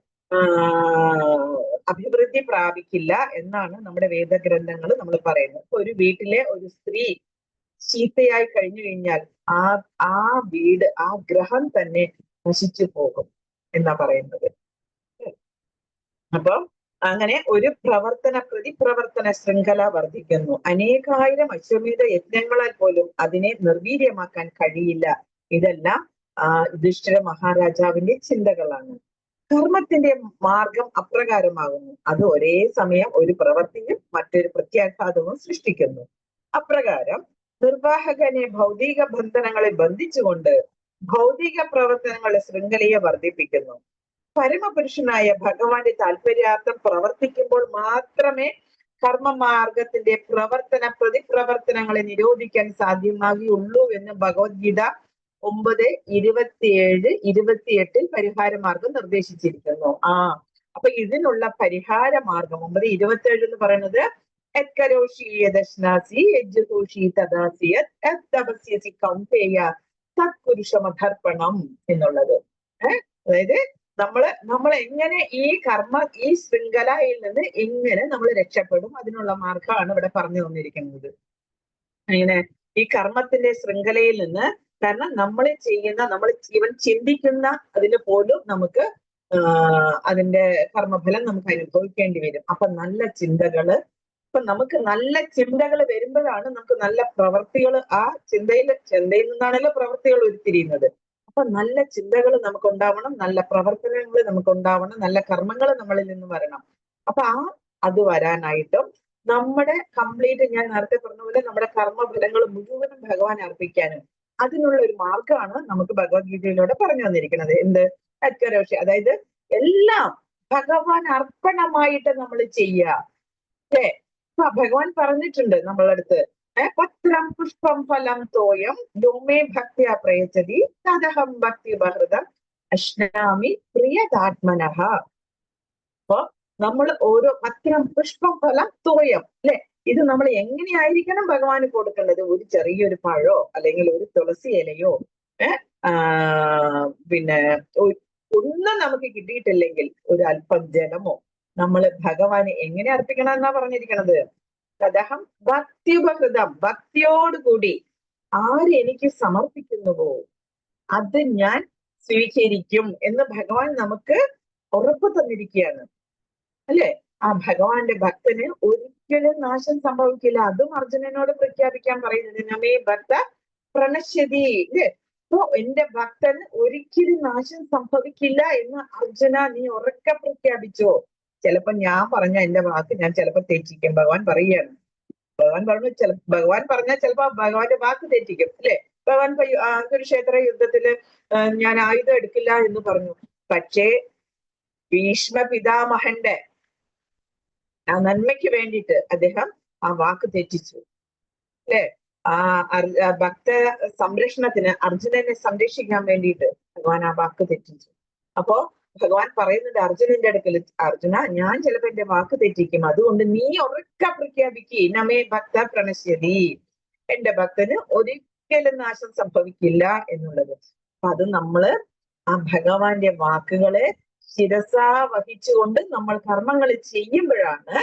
[SPEAKER 1] അഭിവൃദ്ധി പ്രാപിക്കില്ല എന്നാണ് നമ്മുടെ വേദഗ്രന്ഥങ്ങൾ നമ്മൾ പറയുന്നത്. ഒരു വീട്ടിലെ ഒരു സ്ത്രീ ചീത്തയായി കഴിഞ്ഞു കഴിഞ്ഞാൽ ആ വീട്, ആ ഗ്രഹം തന്നെ നശിച്ചു പോകും എന്നാ പറയുന്നത്. അപ്പൊ അങ്ങനെ ഒരു പ്രതിപ്രവർത്തന ശൃംഖല വർദ്ധിക്കുന്നു. അനേകായിരം അശ്വമേധ യജ്ഞങ്ങളാൽ പോലും അതിനെ നിർവീര്യമാക്കാൻ കഴിയില്ല. ഇതെല്ലാം യുധിഷ്ഠിര മഹാരാജാവിന്റെ ചിന്തകളാണ്. കർമ്മത്തിന്റെ മാർഗം അപ്രകാരമാകുന്നു. അത് ഒരേ സമയം ഒരു പ്രവൃത്തിയും മറ്റൊരു പ്രത്യാഘാതവും സൃഷ്ടിക്കുന്നു. അപ്രകാരം നിർവാഹകനെ ഭൗതിക ബന്ധനങ്ങളെ ബന്ധിച്ചുകൊണ്ട് ഭൗതിക പ്രവർത്തനങ്ങളുടെ ശൃംഖലയെ വർദ്ധിപ്പിക്കുന്നു. പരമപുരുഷനായ ഭഗവാന്റെ താല്പര്യാർത്ഥം പ്രവർത്തിക്കുമ്പോൾ മാത്രമേ കർമ്മമാർഗത്തിന്റെ പ്രതിപ്രവർത്തനങ്ങളെ നിരോധിക്കാൻ സാധ്യമാകുകയുള്ളൂ എന്ന് ഭഗവത്ഗീത 9:27-28 പരിഹാര മാർഗം നിർദ്ദേശിച്ചിരിക്കുന്നു. അപ്പൊ ഇതിനുള്ള പരിഹാര മാർഗം 9:27 എന്ന് പറയുന്നത് യത്കരോഷി യദശ്നാസി യജ്ജുഹോഷി തദാസി യത്തപസ്യസി കൗന്ദേയ തത്പുരുഷമധർപ്പണം എന്നുള്ളത്. അതായത് നമ്മൾ എങ്ങനെ ഈ ശൃംഖലയിൽ നിന്ന് എങ്ങനെ നമ്മൾ രക്ഷപ്പെടും, അതിനുള്ള മാർഗമാണ് ഇവിടെ പറഞ്ഞു തന്നിരിക്കുന്നത്. അങ്ങനെ ഈ കർമ്മത്തിന്റെ ശൃംഖലയിൽ നിന്ന്, കാരണം നമ്മൾ ഈവൻ ചിന്തിക്കുന്ന അതിന് പോലും നമുക്ക് അതിന്റെ കർമ്മഫലം നമുക്ക് അനുഭവിക്കേണ്ടി വരും. അപ്പൊ നല്ല ചിന്തകള് നമുക്ക് നല്ല ചിന്തകൾ വരുമ്പോഴാണ് നമുക്ക് നല്ല പ്രവൃത്തികൾ, ആ ചിന്തയിൽ നിന്നാണല്ലോ പ്രവൃത്തികൾ ഉരുത്തിരിയുന്നത്. അപ്പൊ നല്ല ചിന്തകൾ നമുക്ക് ഉണ്ടാവണം, നല്ല പ്രവർത്തനങ്ങൾ നമുക്ക് ഉണ്ടാവണം, നല്ല കർമ്മങ്ങൾ നമ്മളിൽ നിന്ന് വരണം. അപ്പൊ അത് വരാനായിട്ടും നമ്മുടെ കംപ്ലീറ്റ്, ഞാൻ നേരത്തെ പറഞ്ഞ പോലെ നമ്മുടെ കർമ്മഫലങ്ങൾ മുഴുവനും ഭഗവാൻ അർപ്പിക്കാനും അതിനുള്ള ഒരു മാർഗമാണ് നമുക്ക് ഭഗവത്ഗീതയിലൂടെ പറഞ്ഞു വന്നിരിക്കുന്നത്. എന്ത്? യത്കരോഷി, അതായത് എല്ലാം ഭഗവാൻ അർപ്പണമായിട്ട് നമ്മൾ ചെയ്യുക. അല്ലേ? ഭഗവാൻ പറഞ്ഞിട്ടുണ്ട് നമ്മളടുത്ത്, പത്രം പുഷ്പം ഫലം തോയം യോമേ ഭക്തിയാ പ്രയച്ഛതി തദഹം ഭക്തി ബഹൃതം അശ്നാമി പ്രിയതാത്മനഃ. അപ്പൊ നമ്മൾ ഓരോ പത്രം പുഷ്പം ഫലം തോയം, അല്ലെ, ഇത് നമ്മൾ എങ്ങനെയായിരിക്കണം ഭഗവാന് കൊടുക്കേണ്ടത്? ഒരു ചെറിയൊരു പഴോ അല്ലെങ്കിൽ ഒരു തുളസി ഇലയോ പിന്നെ ഒന്നും നമുക്ക് കിട്ടിയിട്ടില്ലെങ്കിൽ ഒരു അല്പം ജലമോ നമ്മൾ ഭഗവാന് എങ്ങനെ അർപ്പിക്കണം എന്നാ പറഞ്ഞിരിക്കണത്? തദഹം ഭക്തിയുപഹൃതം, ഭക്തിയോടുകൂടി ആര് എനിക്ക് സമർപ്പിക്കുന്നുവോ അത് ഞാൻ സ്വീകരിക്കും എന്ന് ഭഗവാൻ നമുക്ക് ഉറപ്പ് തന്നിരിക്കുകയാണ്. അല്ലെ? ആ ഭഗവാന്റെ ഭക്തന് ഒരിക്കലും നാശം സംഭവിക്കില്ല. അതും അർജുനനോട് പ്രഖ്യാപിക്കാൻ പറയുന്നത്, നമേ ഭക്ത പ്രണശ്യതി. അല്ലേ? അപ്പോ എന്റെ ഭക്തന് ഒരിക്കലും നാശം സംഭവിക്കില്ല എന്ന് അർജുന നീ ഉറക്കെ പ്രഖ്യാപിച്ചോ. ചിലപ്പോ ഞാൻ പറഞ്ഞ എന്റെ വാക്ക് ഞാൻ ചിലപ്പോ തെറ്റിക്കും. ഭഗവാൻ പറയുകയാണ്. ഭഗവാൻ പറഞ്ഞാൽ ചിലപ്പോ ഭഗവാന്റെ വാക്ക് തെറ്റിക്കും. അല്ലെ? ഭഗവാൻ കുരുക്ഷേത്ര യുദ്ധത്തില് ഞാൻ ആയുധം എടുക്കില്ല എന്ന് പറഞ്ഞു. പക്ഷേ ഭീഷ്മ പിതാമഹന്റെ ആ നന്മയ്ക്ക് വേണ്ടിയിട്ട് അദ്ദേഹം ആ വാക്ക് തെറ്റിച്ചു. അല്ലെ? ഭക്ത സംരക്ഷണത്തിന്, അർജുനനെ സംരക്ഷിക്കാൻ വേണ്ടിയിട്ട് ഭഗവാൻ ആ വാക്ക് തെറ്റിച്ചു. അപ്പോ ഭഗവാൻ പറയുന്നുണ്ട് അർജുനന്റെ അടുക്കൽ, അർജുന ഞാൻ ചിലപ്പോ എന്റെ വാക്ക് തെറ്റിക്കും, അതുകൊണ്ട് നീ ഉറക്കെ പ്രഖ്യാപിക്ക് നമേ ഭക്ത പ്രണശ്യതി, എന്റെ ഭക്തന് ഒരിക്കലും നാശം സംഭവിക്കില്ല എന്നുള്ളത്. അപ്പൊ അത് നമ്മള് ആ ഭഗവാന്റെ വാക്കുകളെ ശിരസാ വഹിച്ചുകൊണ്ട് നമ്മൾ കർമ്മങ്ങൾ ചെയ്യുമ്പോഴാണ്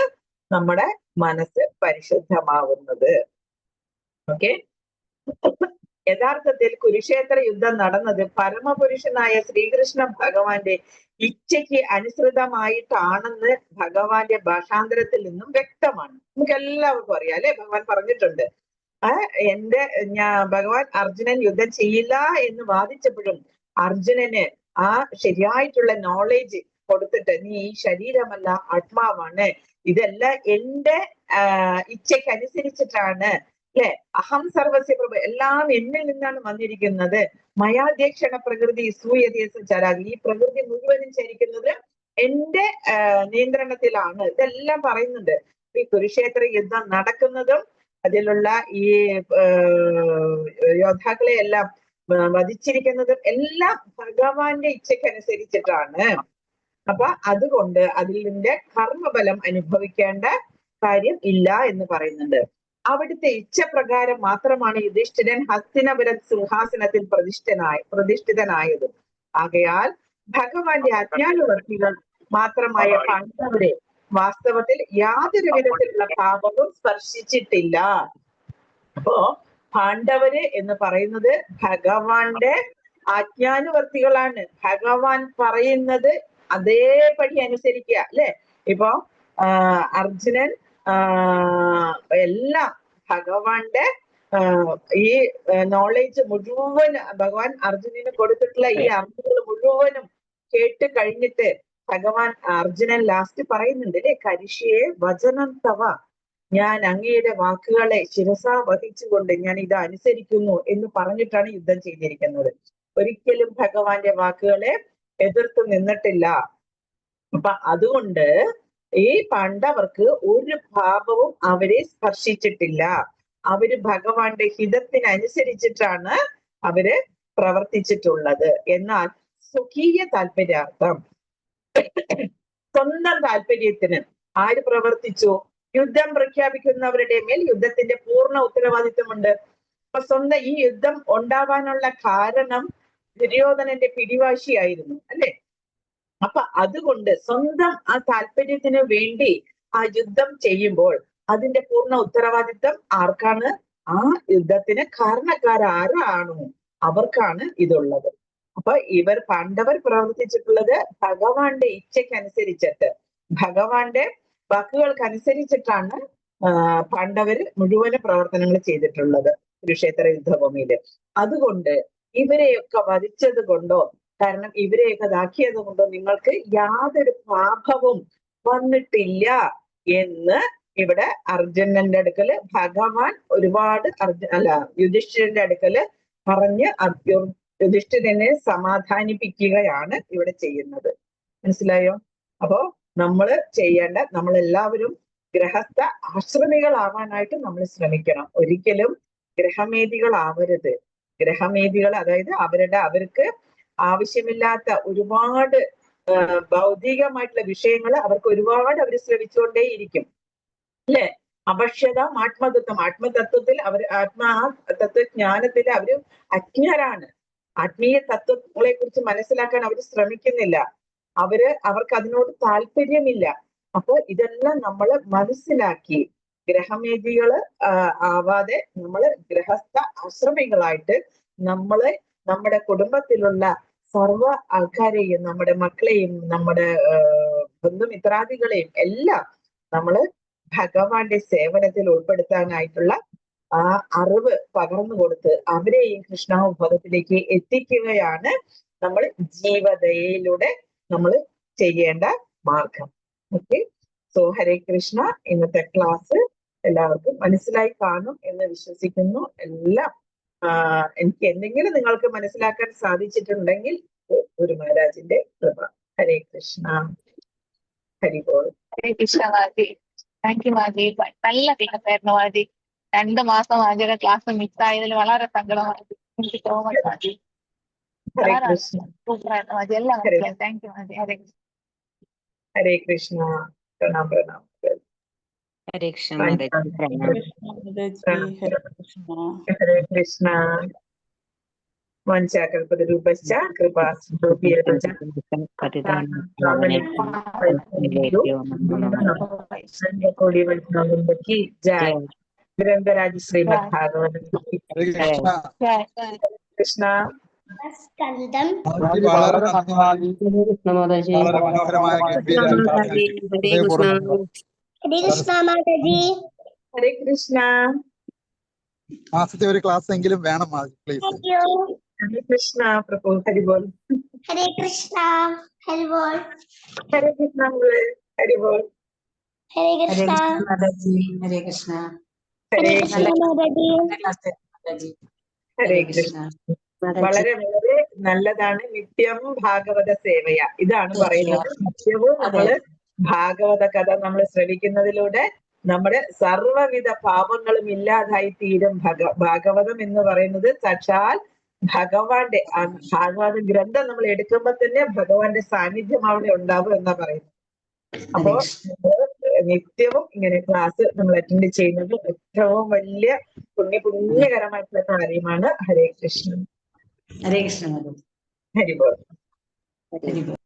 [SPEAKER 1] നമ്മുടെ മനസ്സ് പരിശുദ്ധമാവുന്നത്. ഓക്കെ? യഥാർത്ഥത്തിൽ കുരുക്ഷേത്ര യുദ്ധം നടന്നത് പരമപുരുഷനായ ശ്രീകൃഷ്ണ ഭഗവാന്റെ ഇച്ഛയ്ക്ക് അനുസൃതമായിട്ടാണെന്ന് ഭഗവാന്റെ ഭാഷാന്തരത്തിൽ നിന്നും വ്യക്തമാണ്. നമുക്ക് എല്ലാവർക്കും അറിയാം, അല്ലെ? ഭഗവാൻ പറഞ്ഞിട്ടുണ്ട്, ഭഗവാൻ അർജുനൻ യുദ്ധം ചെയ്യില്ല എന്ന് വാദിച്ചപ്പോഴും അർജുനന് ആ ശരിയായിട്ടുള്ള നോളേജ് കൊടുത്തിട്ട്, നീ ഈ ശരീരമല്ല ആത്മാവാണ്, ഇതെല്ലാം എന്റെ ഇച്ഛയ്ക്ക് അനുസരിച്ചിട്ടാണ്, അല്ലെ? അഹം സർവസ്യ പ്രഭു, എല്ലാം എന്നിൽ നിന്നാണ് വന്നിരിക്കുന്നത്. മയാധ്യക്ഷണ പ്രകൃതി സൂയതേസചരാഗി, ഈ പ്രകൃതി മുഴുവനും ചരിക്കുന്നത് എന്റെ നിയന്ത്രണത്തിലാണ്. ഇതെല്ലാം പറയുന്നുണ്ട്. ഈ കുരുക്ഷേത്ര യുദ്ധം നടക്കുന്നതും അതിലുള്ള ഈ യോദ്ധാക്കളെ എല്ലാം വധിച്ചിരിക്കുന്നതും എല്ലാം ഭഗവാന്റെ ഇച്ഛയ്ക്കനുസരിച്ചിട്ടാണ്. അപ്പൊ അതുകൊണ്ട് അതിന്റെ കർമ്മബലം അനുഭവിക്കേണ്ട കാര്യം ഇല്ല എന്ന് പറയുന്നുണ്ട്. അവിടുത്തെ ഇച്ഛപ്രകാരം മാത്രമാണ് യുധിഷ്ഠിരൻ ഹസ്തിനപുര സിംഹാസനത്തിൽ പ്രതിഷ്ഠിതനായത്. ആകയാൽ ഭഗവാന്റെ അജ്ഞാനവർത്തികൾ മാത്രമായ പാണ്ഡവരെ വാസ്തവത്തിൽ യാതൊരു വിധത്തിലുള്ള പാപവും സ്പർശിച്ചിട്ടില്ല. അപ്പോ പാണ്ഡവര് എന്ന് പറയുന്നത് ഭഗവാന്റെ ആജ്ഞാനുവർത്തികളാണ്. ഭഗവാൻ പറയുന്നത് അതേപടി അനുസരിക്കുക, അല്ലെ? ഇപ്പൊ അർജുനൻ എല്ലാം ഭഗവാന്റെ ഈ നോളേജ് മുഴുവൻ ഭഗവാൻ അർജുനന് കൊടുത്തിട്ടുള്ള ഈ അറിവുകൾ മുഴുവനും കേട്ട് കഴിഞ്ഞിട്ട് ഭഗവാൻ അർജുനൻ ലാസ്റ്റ് പറയുന്നുണ്ട് അല്ലെ, കരിഷ്യേ വചനം തവ, ഞാൻ അങ്ങയുടെ വാക്കുകളെ ശിരസാ വഹിച്ചുകൊണ്ട് ഞാൻ ഇത് അനുസരിക്കുന്നു എന്ന് പറഞ്ഞിട്ടാണ് യുദ്ധം ചെയ്തിരിക്കുന്നത്. ഒരിക്കലും ഭഗവാന്റെ വാക്കുകളെ എതിർത്ത് നിന്നിട്ടില്ല. അപ്പൊ അതുകൊണ്ട് ഈ പാണ്ഡവർക്ക് ഒരു പാപവും അവരെ സ്പർശിച്ചിട്ടില്ല. അവര് ഭഗവാന്റെ ഹിതത്തിനനുസരിച്ചിട്ടാണ് അവര് പ്രവർത്തിച്ചിട്ടുള്ളത്. എന്നാൽ സ്വകീയ താല്പര്യാർത്ഥം, സ്വന്തം താല്പര്യത്തിന് ആര് പ്രവർത്തിച്ചു? യുദ്ധം പ്രഖ്യാപിക്കുന്നവരുടെ മേൽ യുദ്ധത്തിന്റെ പൂർണ്ണ ഉത്തരവാദിത്വമുണ്ട്. അപ്പൊ സ്വന്തം ഈ യുദ്ധം ഉണ്ടാവാനുള്ള കാരണം ദുര്യോധനന്റെ പിടിവാശിയായിരുന്നു അല്ലെ. അപ്പൊ അതുകൊണ്ട് സ്വന്തം ആ താല്പര്യത്തിന് വേണ്ടി ആ യുദ്ധം ചെയ്യുമ്പോൾ അതിന്റെ പൂർണ്ണ ഉത്തരവാദിത്വം ആർക്കാണ്? ആ യുദ്ധത്തിന് കാരണക്കാരാരാണോ അവർക്കാണ് ഇതുള്ളത്. അപ്പൊ പാണ്ഡവർ പ്രവർത്തിച്ചിട്ടുള്ളത് ഭഗവാന്റെ ഇച്ഛയ്ക്കനുസരിച്ചിട്ട്, ഭഗവാന്റെ വാക്കുകൾക്കനുസരിച്ചിട്ടാണ് പാണ്ഡവര് മുഴുവൻ പ്രവർത്തനങ്ങൾ ചെയ്തിട്ടുള്ളത് കുരുക്ഷേത്ര യുദ്ധഭൂമിയില്. അതുകൊണ്ട് ഇവരെയൊക്കെ വധിച്ചത് കൊണ്ടോ, കാരണം ഇവരെയൊക്കെ ഇതാക്കിയത് കൊണ്ടോ നിങ്ങൾക്ക് യാതൊരു പാപവും വന്നിട്ടില്ല എന്ന് ഇവിടെ അർജുനന്റെ അടുക്കല് ഭഗവാൻ ഒരുപാട് യുധിഷ്ഠിരന്റെ അടുക്കല് പറഞ്ഞ് യുധിഷ്ഠിരനെ സമാധാനിപ്പിക്കുകയാണ് ഇവിടെ ചെയ്യുന്നത്. മനസ്സിലായോ? അപ്പോ നമ്മള് നമ്മളെല്ലാവരും ഗൃഹസ്ഥ ആശ്രമികളാവാനായിട്ട് നമ്മൾ ശ്രമിക്കണം. ഒരിക്കലും ഗ്രഹമേധികളാവരുത്. ഗ്രഹമേധികൾ അതായത് അവർക്ക് ആവശ്യമില്ലാത്ത ഒരുപാട് ഭൗതികമായിട്ടുള്ള വിഷയങ്ങൾ അവർക്ക് ഒരുപാട് അവർ ശ്രമിച്ചുകൊണ്ടേയിരിക്കും അല്ലെ. അപക്ഷ്യത ആത്മതത്വത്തിൽ അവർ തത്വജ്ഞാനത്തിൽ അവര് അജ്ഞരാണ്. ആത്മീയ തത്വങ്ങളെ കുറിച്ച് മനസ്സിലാക്കാൻ അവർ ശ്രമിക്കുന്നില്ല. അവർക്ക് അതിനോട് താല്പര്യമില്ല. അപ്പൊ ഇതെല്ലാം നമ്മൾ മനസ്സിലാക്കി ഗ്രഹമേധികള് ആവാതെ നമ്മള് ഗൃഹസ്ഥ ആശ്രമികളായിട്ട് നമ്മുടെ കുടുംബത്തിലുള്ള സർവ്വ ആൾക്കാരെയും, നമ്മുടെ മക്കളെയും, നമ്മുടെ ബന്ധുമിത്രാദികളെയും എല്ലാം നമ്മള് ഭഗവാന്റെ സേവനത്തിൽ ഉൾപ്പെടുത്താനായിട്ടുള്ള ആ അറിവ് പകർന്നു കൊടുത്ത് അവരെയും കൃഷ്ണാവബോധത്തിലേക്ക് എത്തിക്കുകയാണ് നമ്മൾ ജീവദയയിലൂടെ നമ്മൾ ചെയ്യേണ്ട മാർഗം. ഓക്കെ, സോ ഹരേ കൃഷ്ണ. ഇന്നത്തെ ക്ലാസ് എല്ലാവർക്കും മനസ്സിലായി കാണും എന്ന് വിശ്വസിക്കുന്നു. എല്ലാം എനിക്ക് എന്തെങ്കിലും നിങ്ങൾക്ക് മനസ്സിലാക്കാൻ സാധിച്ചിട്ടുണ്ടെങ്കിൽ ഗുരു മഹാരാജിന്റെ കൃപ. ഹരേ കൃഷ്ണ. ഹരി ബോൾ.
[SPEAKER 4] ഹരേ കൃഷ്ണ മാജി. താങ്ക് യു മാജി. നല്ല ക്ലാസ് ആയിരുന്നു മാജി. 2 മാസം മാജിയുടെ ക്ലാസ് മിസ്സായതിൽ വളരെ സങ്കടമായിരുന്നു. എനിക്ക് സോ മച്ച് മാജി.
[SPEAKER 1] ഹരേ
[SPEAKER 4] വളരെ
[SPEAKER 1] കൃഷ്ണ.
[SPEAKER 4] സൂപ്പറായിരുന്നു മാജി. എല്ലാം മനസ്സിലായി. താങ്ക് യു മാജി. ഹരേ കൃഷ്ണ.
[SPEAKER 1] ഹരേ കൃഷ്ണ. പ്രണാം പ്രണാം.
[SPEAKER 5] ഹരേ കൃഷ്ണ മാതാജി.
[SPEAKER 1] ഹരേ കൃഷ്ണ. വഞ്ചാകൽപതരൂപശ്ച കൃപാസിന്ധുഭ്യേവ കോടി വൈഷ്ണവന്ദക്കി ജയ. ഗ്രന്ഥരാജ് ശ്രീമദ് ഭാഗവതം. കൃഷ്ണ.
[SPEAKER 6] വളരെ മനോഹരമായ
[SPEAKER 1] ഹരേ കൃഷ്ണ.
[SPEAKER 6] മാസത്തെ ഒരു ക്ലാസ് എങ്കിലും വേണം പ്ലീസ്.
[SPEAKER 1] ഹരേ കൃഷ്ണ പ്രഭു. ഹരിബോൾ.
[SPEAKER 7] ഹരേ കൃഷ്ണ. ഹരിബോൾ.
[SPEAKER 1] ഹരേ കൃഷ്ണ. ഹരിബോൾ.
[SPEAKER 7] ഹരേ കൃഷ്ണ.
[SPEAKER 5] ഹരേ കൃഷ്ണ.
[SPEAKER 1] ഹരേ
[SPEAKER 7] ഹരേ കൃഷ്ണ മാതാജി.
[SPEAKER 1] ഹരേ കൃഷ്ണ. വളരെ വളരെ നല്ലതാണ്. നിത്യം ഭാഗവത സേവയ, ഇതാണ് പറയുന്നത്. നിത്യവും നമ്മള് ഭാഗവത കഥ നമ്മൾ ശ്രവിക്കുന്നതിലൂടെ നമ്മുടെ സർവ്വവിധ പാപങ്ങളും ഇല്ലാതായി തീരും. ഭാഗവതം എന്ന് പറയുന്നത് സാക്ഷാൽ ഭഗവാന്റെ ഭാഗവത ഗ്രന്ഥം നമ്മൾ എടുക്കുമ്പോ തന്നെ ഭഗവാന്റെ സാന്നിധ്യം അവിടെ ഉണ്ടാവും എന്നാ പറയുന്നത്. അപ്പോ നിത്യവും ഇങ്ങനെ ക്ലാസ് നമ്മൾ അറ്റൻഡ് ചെയ്യുന്നത് ഏറ്റവും വലിയ പുണ്യകരമായിട്ടുള്ള കാര്യമാണ്. ഹരേ കൃഷ്ണ.
[SPEAKER 5] ഹരേ കൃഷ്ണ.
[SPEAKER 1] ഹരിബോൾ.
[SPEAKER 5] ഹരിബോൾ.